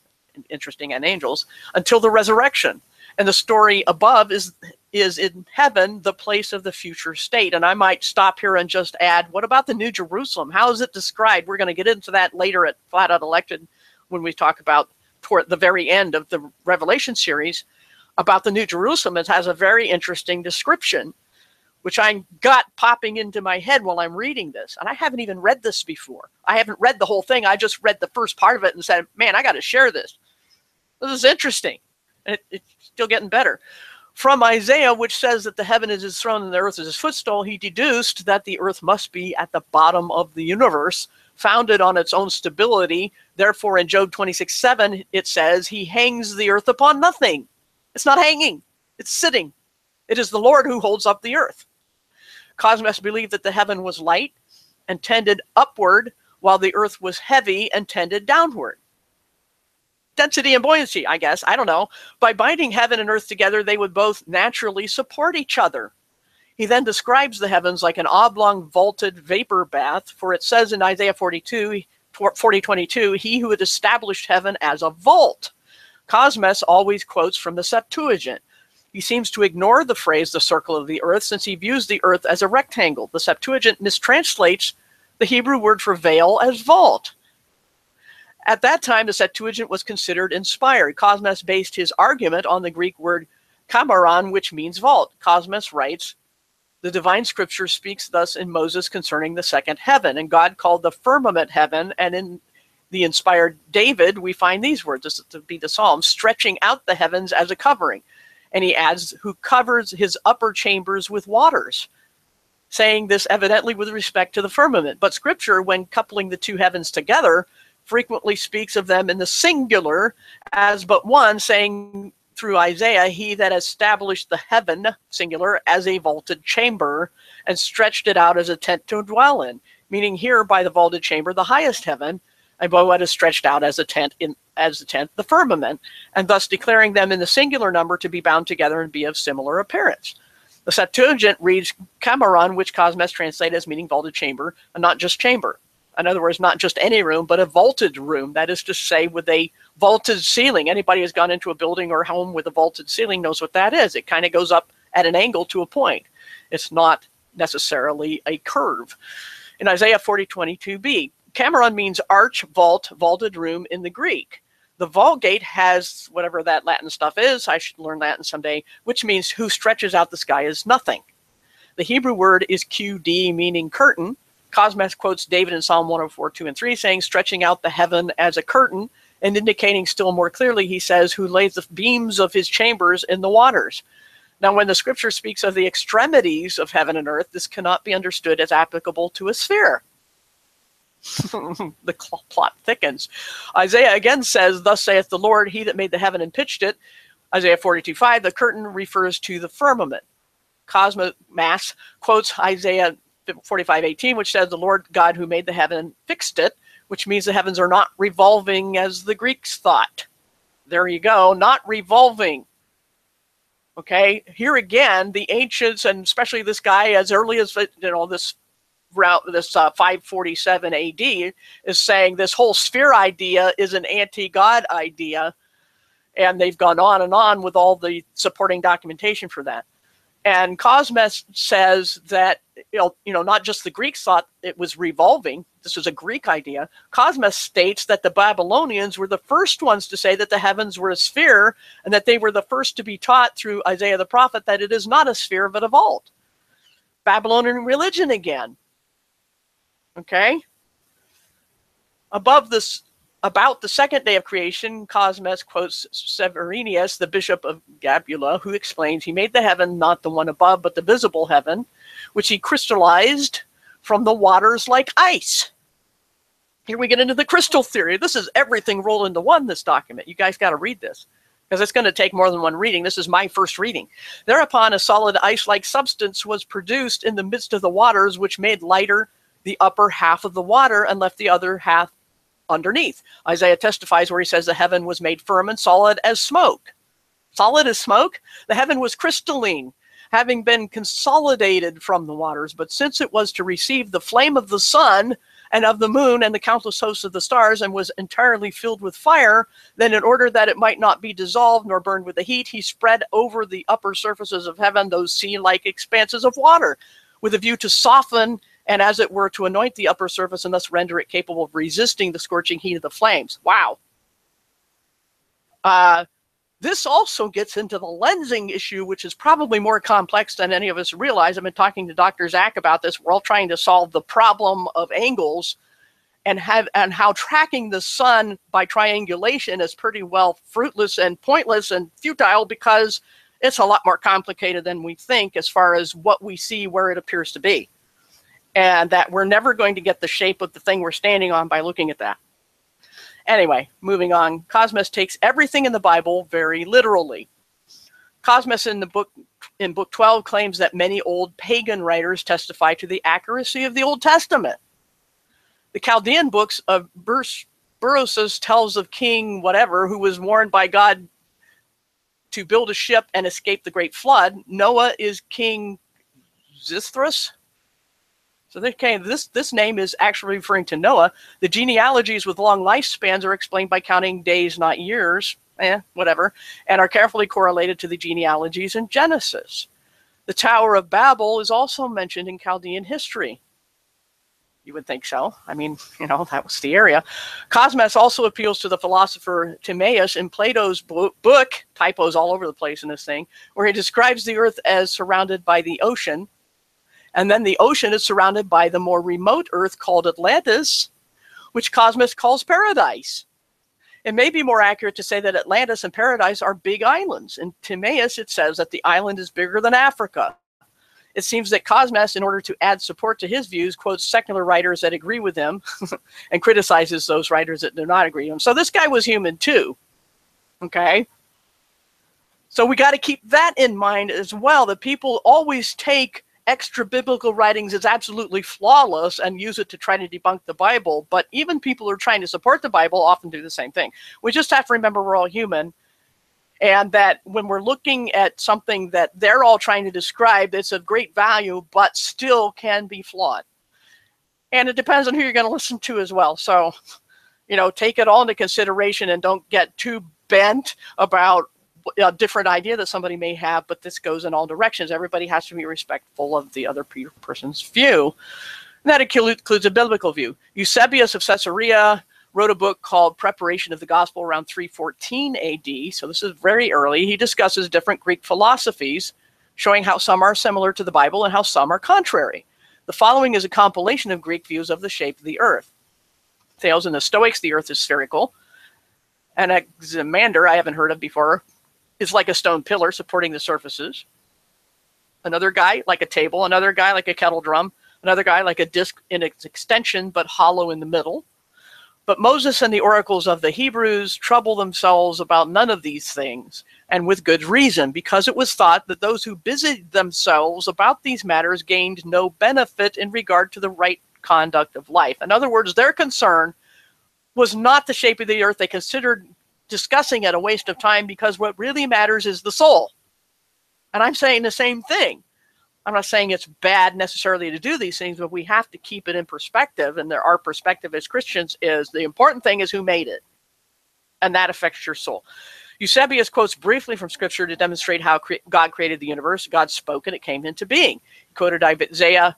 interesting, and angels, until the resurrection. And the story above is in heaven, the place of the future state. And I might stop here and just add, what about the New Jerusalem? How is it described? We're going to get into that later at Flat Out Elected when we talk about toward the very end of the Revelation series about the New Jerusalem. It has a very interesting description, which I got popping into my head while I'm reading this. And I haven't even read this before. I haven't read the whole thing. I just read the first part of it and said, man, I got to share this. This is interesting. It's still getting better. From Isaiah, which says that the heaven is his throne and the earth is his footstool, he deduced that the earth must be at the bottom of the universe, founded on its own stability. Therefore, in Job 26:7, it says, he hangs the earth upon nothing. It's not hanging. It's sitting. It is the Lord who holds up the earth. Cosmas believed that the heaven was light and tended upward, while the earth was heavy and tended downward. Density and buoyancy, I guess. I don't know. By binding heaven and earth together, they would both naturally support each other. He then describes the heavens like an oblong vaulted vapor bath, for it says in Isaiah 40:22, he who had established heaven as a vault. Cosmas always quotes from the Septuagint. He seems to ignore the phrase the circle of the earth, since he views the earth as a rectangle. The Septuagint mistranslates the Hebrew word for veil as vault. At that time, the Septuagint was considered inspired. Cosmas based his argument on the Greek word kamaron, which means vault. Cosmas writes, the divine scripture speaks thus in Moses concerning the second heaven, and God called the firmament heaven, and in the inspired David, we find these words, this is to be the Psalm, stretching out the heavens as a covering. And he adds, who covers his upper chambers with waters, saying this evidently with respect to the firmament. But scripture, when coupling the two heavens together, frequently speaks of them in the singular as but one, saying through Isaiah, he that established the heaven, singular, as a vaulted chamber and stretched it out as a tent to dwell in, meaning here by the vaulted chamber, the highest heaven, and by what is stretched out as a tent, the firmament, and thus declaring them in the singular number to be bound together and be of similar appearance. The Septuagint reads kamaron, which Cosmas translated as meaning vaulted chamber, and not just chamber. In other words, not just any room, but a vaulted room. That is to say, with a vaulted ceiling. Anybody who's gone into a building or home with a vaulted ceiling knows what that is. It kind of goes up at an angle to a point. It's not necessarily a curve. In Isaiah 40:22b, kamaron means arch, vault, vaulted room in the Greek. The Vulgate has whatever that Latin stuff is. I should learn Latin someday, which means who stretches out the sky is nothing. The Hebrew word is qd, meaning curtain. Cosmas quotes David in Psalm 104:2-3, saying, stretching out the heaven as a curtain, and indicating still more clearly, he says, who lays the beams of his chambers in the waters. Now, when the scripture speaks of the extremities of heaven and earth, this cannot be understood as applicable to a sphere. The plot thickens. Isaiah again says, thus saith the Lord, he that made the heaven and pitched it. Isaiah 42:5, the curtain refers to the firmament. Cosmas quotes Isaiah 45:18, which says the Lord God who made the heaven fixed it, which means the heavens are not revolving as the Greeks thought. There you go, not revolving. Okay, here again, the ancients, and especially this guy as early as this 547 AD, is saying this whole sphere idea is an anti-God idea, and they've gone on and on with all the supporting documentation for that. And Cosmas says that, not just the Greeks thought it was revolving. This was a Greek idea. Cosmas states that the Babylonians were the first ones to say that the heavens were a sphere, and that they were the first to be taught through Isaiah the prophet that it is not a sphere but a vault. Babylonian religion again. Okay? Above this, about the second day of creation, Cosmas quotes Severinius, the bishop of Gabula, who explains he made the heaven not the one above, but the visible heaven, which he crystallized from the waters like ice. Here we get into the crystal theory. This is everything rolled into one, this document. You guys got to read this, because it's going to take more than one reading. This is my first reading. Thereupon a solid ice-like substance was produced in the midst of the waters, which made lighter the upper half of the water and left the other half underneath. Isaiah testifies where he says the heaven was made firm and solid as smoke. Solid as smoke? The heaven was crystalline. having been consolidated from the waters. But since it was to receive the flame of the sun and of the moon and the countless hosts of the stars, and was entirely filled with fire, then in order that it might not be dissolved nor burned with the heat, he spread over the upper surfaces of heaven those sea-like expanses of water, with a view to soften and, as it were, to anoint the upper surface and thus render it capable of resisting the scorching heat of the flames. Wow. This also gets into the lensing issue, which is probably more complex than any of us realize. I've been talking to Dr. Zach about this. We're all trying to solve the problem of angles, and how tracking the sun by triangulation is pretty well fruitless and pointless and futile, because it's a lot more complicated than we think as far as what we see where it appears to be. And that we're never going to get the shape of the thing we're standing on by looking at that. Anyway, moving on. Cosmas takes everything in the Bible very literally. Cosmas in book 12 claims that many old pagan writers testify to the accuracy of the Old Testament. The Chaldean books of Berosus tells of King whatever who was warned by God to build a ship and escape the great flood. Noah is King Xisthros. So this name is actually referring to Noah. The genealogies with long lifespans are explained by counting days, not years, whatever, and are carefully correlated to the genealogies in Genesis. The Tower of Babel is also mentioned in Chaldean history. You would think so. I mean, that was the area. Cosmas also appeals to the philosopher Timaeus in Plato's book, typos all over the place in this thing, where he describes the earth as surrounded by the ocean. And then the ocean is surrounded by the more remote earth called Atlantis, which Cosmas calls paradise. It may be more accurate to say that Atlantis and paradise are big islands. In Timaeus, it says that the island is bigger than Africa. It seems that Cosmas, in order to add support to his views, quotes secular writers that agree with him and criticizes those writers that do not agree with him. So this guy was human too. Okay? So we got to keep that in mind as well, that people always take extra biblical writings as absolutely flawless and use it to try to debunk the Bible. But even people who are trying to support the Bible often do the same thing. We just have to remember we're all human, and that when we're looking at something that they're all trying to describe, it's of great value, but still can be flawed. And it depends on who you're going to listen to as well. So, take it all into consideration and don't get too bent about a different idea that somebody may have, but this goes in all directions. Everybody has to be respectful of the other person's view. And that includes a biblical view. Eusebius of Caesarea wrote a book called Preparation of the Gospel around 314 AD. So this is very early. He discusses different Greek philosophies, showing how some are similar to the Bible and how some are contrary. The following is a compilation of Greek views of the shape of the earth. Thales and the Stoics, the earth is spherical. Anaximander, I haven't heard of before, is like a stone pillar supporting the surfaces. Another guy like a table, another guy like a kettle drum, another guy like a disc in its extension but hollow in the middle. But Moses and the oracles of the Hebrews trouble themselves about none of these things, and with good reason, because it was thought that those who busied themselves about these matters gained no benefit in regard to the right conduct of life. In other words, their concern was not the shape of the earth. They considered discussing it a waste of time, because what really matters is the soul. And I'm saying the same thing. I'm not saying it's bad necessarily to do these things, but we have to keep it in perspective. And our perspective as Christians is the important thing is who made it. And that affects your soul. Eusebius quotes briefly from Scripture to demonstrate how God created the universe. God spoke and it came into being. He quoted Isaiah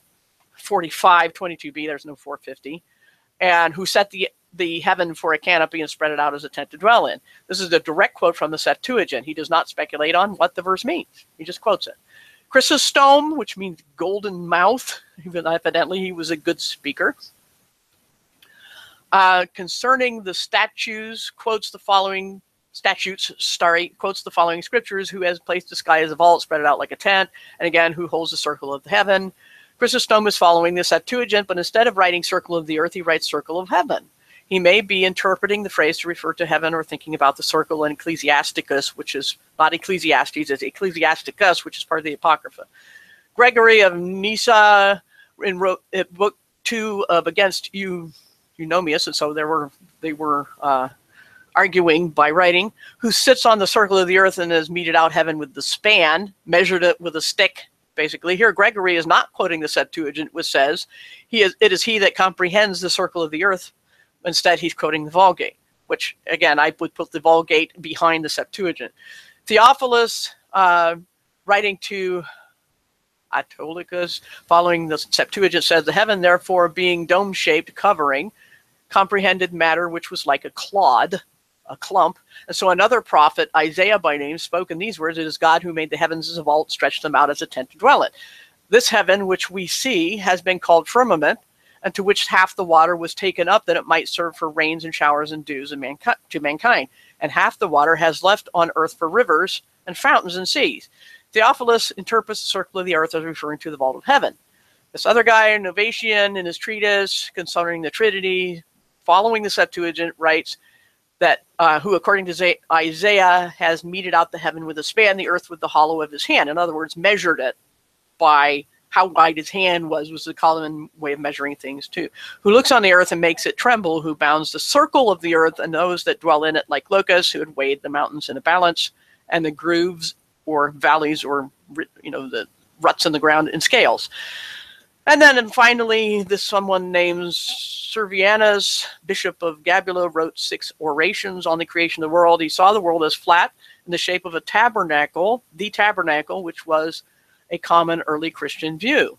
45:22b. There's no 450. And who set the heaven for a canopy and spread it out as a tent to dwell in. This is a direct quote from the Septuagint. He does not speculate on what the verse means. He just quotes it. Chrysostom, which means golden mouth, even evidently he was a good speaker. Concerning the statutes, quotes the following scriptures: who has placed the sky as a vault, spread it out like a tent, and again, who holds the circle of the heaven. Chrysostom is following the Septuagint, but instead of writing circle of the earth, he writes circle of heaven. He may be interpreting the phrase to refer to heaven, or thinking about the circle in Ecclesiasticus, which is not Ecclesiastes, it's Ecclesiasticus, which is part of the Apocrypha. Gregory of Nyssa in book 2 of Against Eunomius, and so they were arguing by writing, who sits on the circle of the earth and has meted out heaven with the span, measured it with a stick, basically. Here, Gregory is not quoting the Septuagint, which says, it is he that comprehends the circle of the earth. Instead, he's quoting the Vulgate, which, again, I would put the Vulgate behind the Septuagint. Theophilus, writing to Autolycus, following the Septuagint, says, the heaven, therefore, being dome-shaped, covering, comprehended matter which was like a clod, a clump. And so another prophet, Isaiah by name, spoke in these words, it is God who made the heavens as a vault, stretched them out as a tent to dwell in. This heaven which we see has been called firmament, and to which half the water was taken up, that it might serve for rains and showers and dews to mankind. And half the water has left on earth for rivers and fountains and seas. Theophilus interprets the circle of the earth as referring to the vault of heaven. This other guy, Novatian, in his treatise concerning the Trinity, following the Septuagint, writes that who, according to Isaiah, has meted out the heaven with a span, the earth with the hollow of his hand. In other words, measured it by how wide his hand was the common way of measuring things too. Who looks on the earth and makes it tremble, who bounds the circle of the earth and those that dwell in it like locusts, who had weighed the mountains in a balance, and the grooves or valleys or, the ruts in the ground in scales. And finally, this someone named Servianus, bishop of Gabula, wrote 6 orations on the creation of the world. He saw the world as flat in the shape of a tabernacle, the tabernacle, which was a common early Christian view.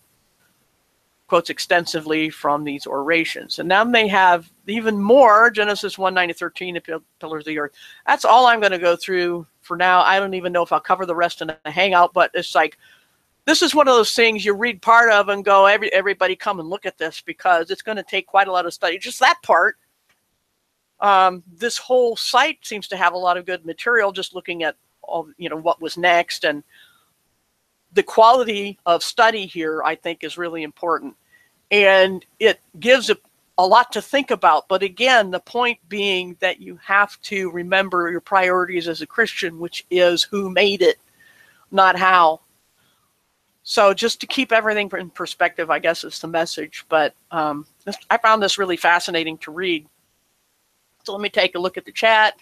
Quotes extensively from these orations. And now they have even more, Genesis 1:9-13, the pillars of the earth. That's all I'm going to go through for now. I don't even know if I'll cover the rest in a hangout, but it's like, this is one of those things you read part of and go, everybody come and look at this, because it's going to take quite a lot of study. Just that part. This whole site seems to have a lot of good material, just looking at all, what was next. And the quality of study here, I think, is really important. And it gives a lot to think about. But again, the point being that you have to remember your priorities as a Christian, which is who made it, not how. So just to keep everything in perspective, I guess, is the message. But I found this really fascinating to read. So let me take a look at the chat.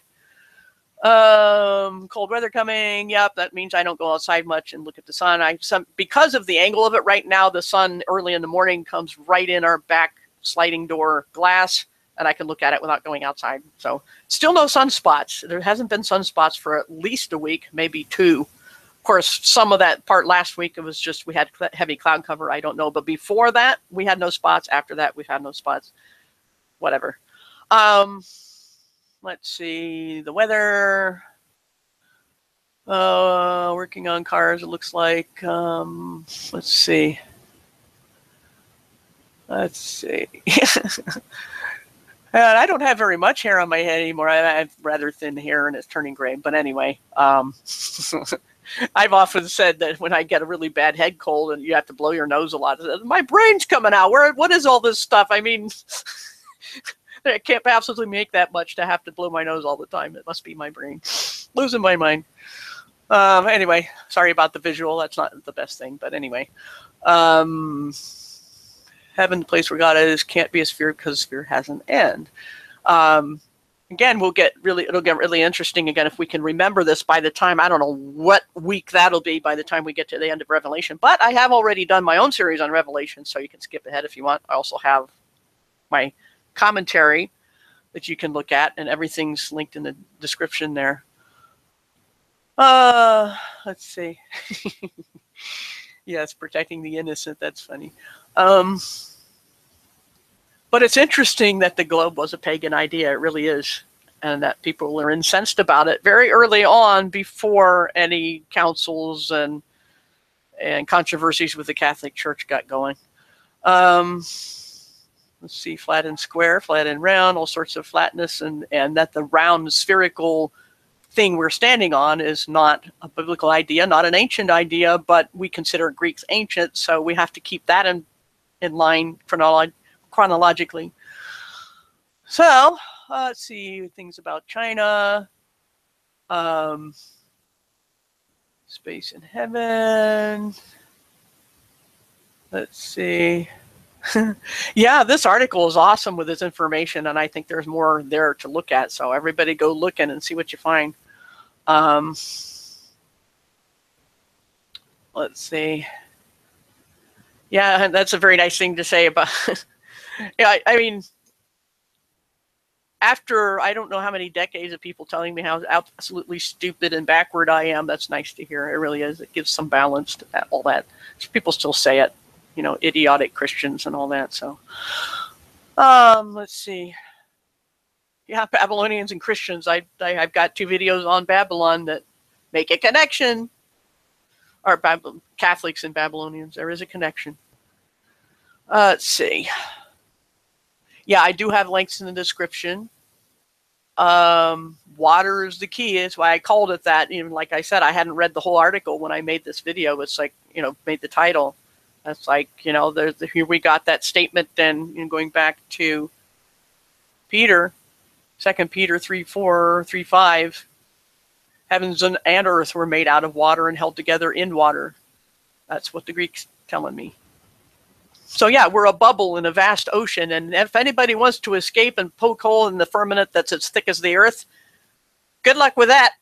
Cold weather coming. Yep, that means I don't go outside much and look at the sun. Because of the angle of it right now, the sun early in the morning comes right in our back sliding door glass, and I can look at it without going outside. So still no sunspots. There hasn't been sunspots for at least a week, maybe 2. Of course, some of that part last week, it was just we had heavy cloud cover. I don't know. But before that, we had no spots. After that, we've had no spots. Whatever. Let's see. The weather. Working on cars, it looks like. Let's see. And I don't have very much hair on my head anymore. I have rather thin hair, and it's turning gray. But anyway, I've often said that when I get a really bad head cold and you have to blow your nose a lot, my brain's coming out. What is all this stuff? I mean, I can't possibly make that much to have to blow my nose all the time. It must be my brain. Losing my mind. Anyway, sorry about the visual. That's not the best thing. But anyway. Heaven, the place where God is, can't be a sphere because a sphere has an end. Again, it'll get really interesting again if we can remember this by the time, I don't know what week that'll be by the time we get to the end of Revelation. But I have already done my own series on Revelation, so you can skip ahead if you want. I also have my commentary that you can look at, and everything's linked in the description there. Let's see. Yes, protecting the innocent. That's funny. But it's interesting that the globe was a pagan idea. It really is. And that people are incensed about it very early on, before any councils and controversies with the Catholic Church got going. Let's see, flat and square, flat and round, all sorts of flatness, and that the round spherical thing we're standing on is not a biblical idea, not an ancient idea, but we consider Greeks ancient, so we have to keep that in line chronologically. So let's see things about China, space and heaven. Let's see. Yeah, this article is awesome with this information, and I think there's more there to look at. So everybody go looking and see what you find. Let's see. Yeah, that's a very nice thing to say about. Yeah, I mean, after I don't know how many decades of people telling me how absolutely stupid and backward I am, that's nice to hear. It really is. It gives some balance to that, all that. People still say it, you know, idiotic Christians and all that. So, let's see. Yeah, Babylonians and Christians. I've got 2 videos on Babylon that make a connection. Or Catholics and Babylonians. There is a connection. Let's see. Yeah, I do have links in the description. Water is the key. It's why I called it that. Even like I said, I hadn't read the whole article when I made this video. It's like, you know, made the title. That's like, you know, here we got that statement. Then, you know, going back to Peter, 2 Peter 3:4, 3:5. Heavens and earth were made out of water and held together in water. That's what the Greek's telling me. So yeah, we're a bubble in a vast ocean, and if anybody wants to escape and poke hole in the firmament that's as thick as the earth, good luck with that.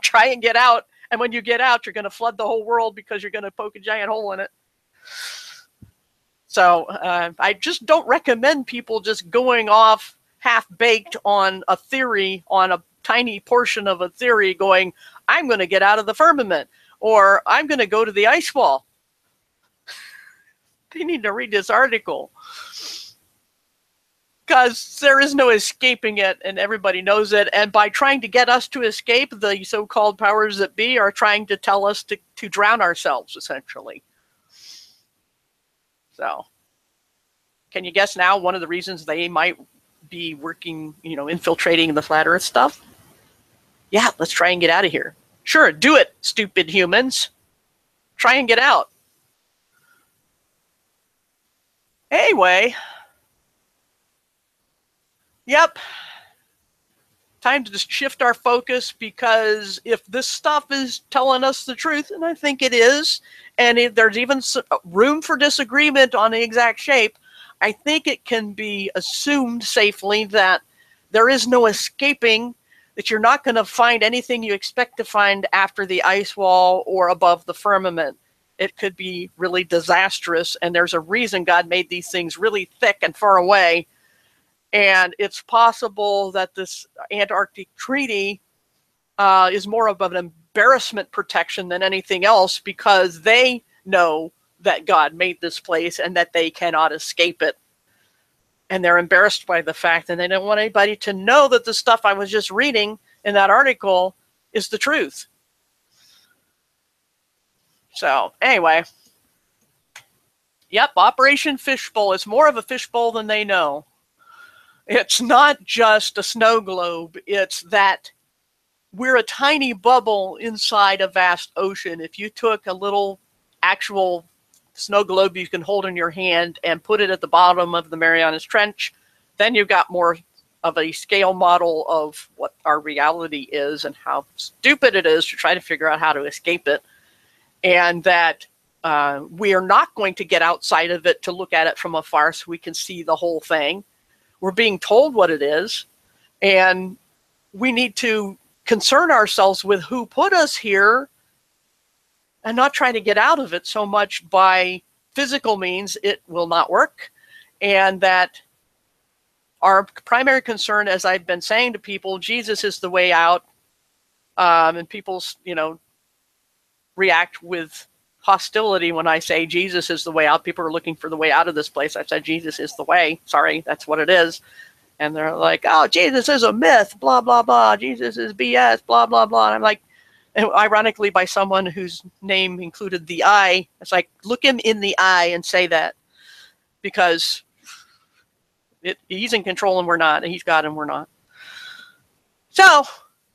Try and get out, and when you get out, you're going to flood the whole world because you're going to poke a giant hole in it. So I just don't recommend people just going off half-baked on a theory, on a tiny portion of a theory, going, I'm going to get out of the firmament, or I'm going to go to the ice wall. They need to read this article, because there is no escaping it, and everybody knows it. And by trying to get us to escape, the so-called powers that be are trying to tell us to drown ourselves, essentially. So, can you guess now one of the reasons they might be working, you know, infiltrating the flat earth stuff? Yeah, let's try and get out of here. Sure, do it, stupid humans. Try and get out. Anyway, yep, time to just shift our focus, because if this stuff is telling us the truth, and I think it is, and if there's even room for disagreement on the exact shape, I think it can be assumed safely that there is no escaping, that you're not going to find anything you expect to find after the ice wall or above the firmament. It could be really disastrous, and there's a reason God made these things really thick and far away. And it's possible that this Antarctic Treaty is more of an embarrassment protection than anything else, because they know that God made this place and that they cannot escape it. And they're embarrassed by the fact, and they don't want anybody to know that the stuff I was just reading in that article is the truth. So anyway, yep, Operation Fishbowl is more of a fishbowl than they know. It's not just a snow globe. It's that we're a tiny bubble inside a vast ocean. If you took a little actual snow globe you can hold in your hand and put it at the bottom of the Marianas Trench, then you've got more of a scale model of what our reality is and how stupid it is to try to figure out how to escape it. And that we are not going to get outside of it to look at it from afar so we can see the whole thing. We're being told what it is, and we need to concern ourselves with who put us here and not try to get out of it so much by physical means. It will not work. And that our primary concern, as I've been saying to people, Jesus is the way out. And people, you know, react with hostility when I say Jesus is the way out. People are looking for the way out of this place. I said Jesus is the way. Sorry, that's what it is. And they're like, oh, Jesus is a myth, blah, blah, blah. Jesus is BS, blah, blah, blah. And I'm like, and ironically, by someone whose name included the I, it's like, look him in the eye and say that, because he's in control and we're not, and he's God and we're not. So,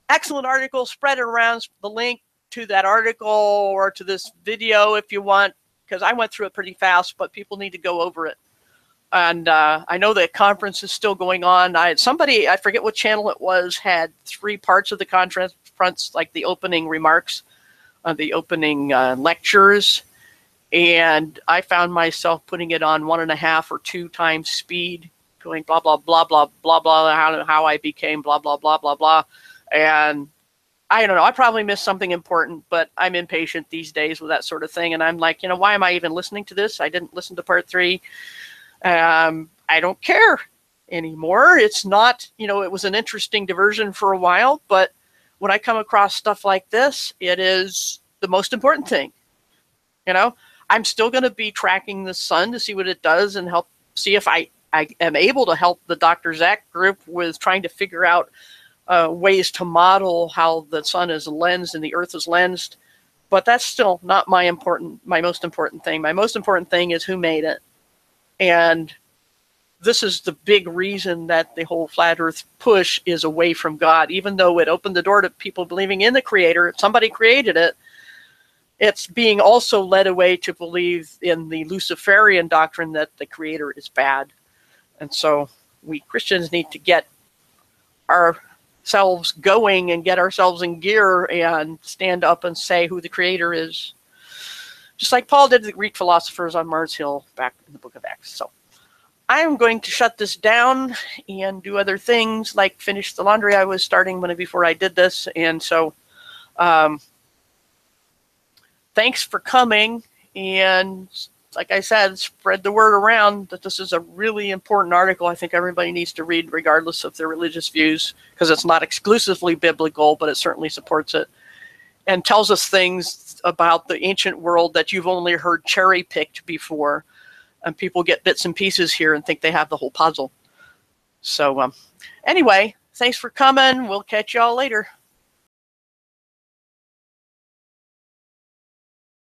excellent article. Spread it around, the link to that article or to this video if you want, because I went through it pretty fast, but people need to go over it. And I know the conference is still going on. Somebody, I forget what channel it was, had 3 parts of the conference, like the opening remarks, the opening lectures, And I found myself putting it on 1.5 or 2 times speed, going blah, blah, blah, blah, blah, blah, how I became blah, blah, blah, blah, blah. And I don't know, I probably missed something important, but I'm impatient these days with that sort of thing. And I'm like, why am I even listening to this? I didn't listen to part 3. I don't care anymore. It's not, it was an interesting diversion for a while, but when I come across stuff like this, it is the most important thing. I'm still going to be tracking the sun to see what it does and help see if I am able to help the Dr. Zach group with trying to figure out ways to model how the sun is lensed and the earth is lensed. But that's still not my most important thing. My most important thing is who made it. And this is the big reason that the whole flat earth push is away from God. Even though it opened the door to people believing in the creator, if somebody created it, it's being also led away to believe in the Luciferian doctrine that the creator is bad. And so we Christians need to get ourselves going and get ourselves in gear and stand up and say who the creator is. Just like Paul did to the Greek philosophers on Mars Hill back in the book of Acts. So I am going to shut this down and do other things like finish the laundry I was starting before I did this. And so thanks for coming. And like I said, spread the word around that this is a really important article I think everybody needs to read regardless of their religious views, because it's not exclusively biblical, but it certainly supports it and tells us things about the ancient world that you've only heard cherry-picked before. And people get bits and pieces here and think they have the whole puzzle. So anyway, thanks for coming. We'll catch y'all later.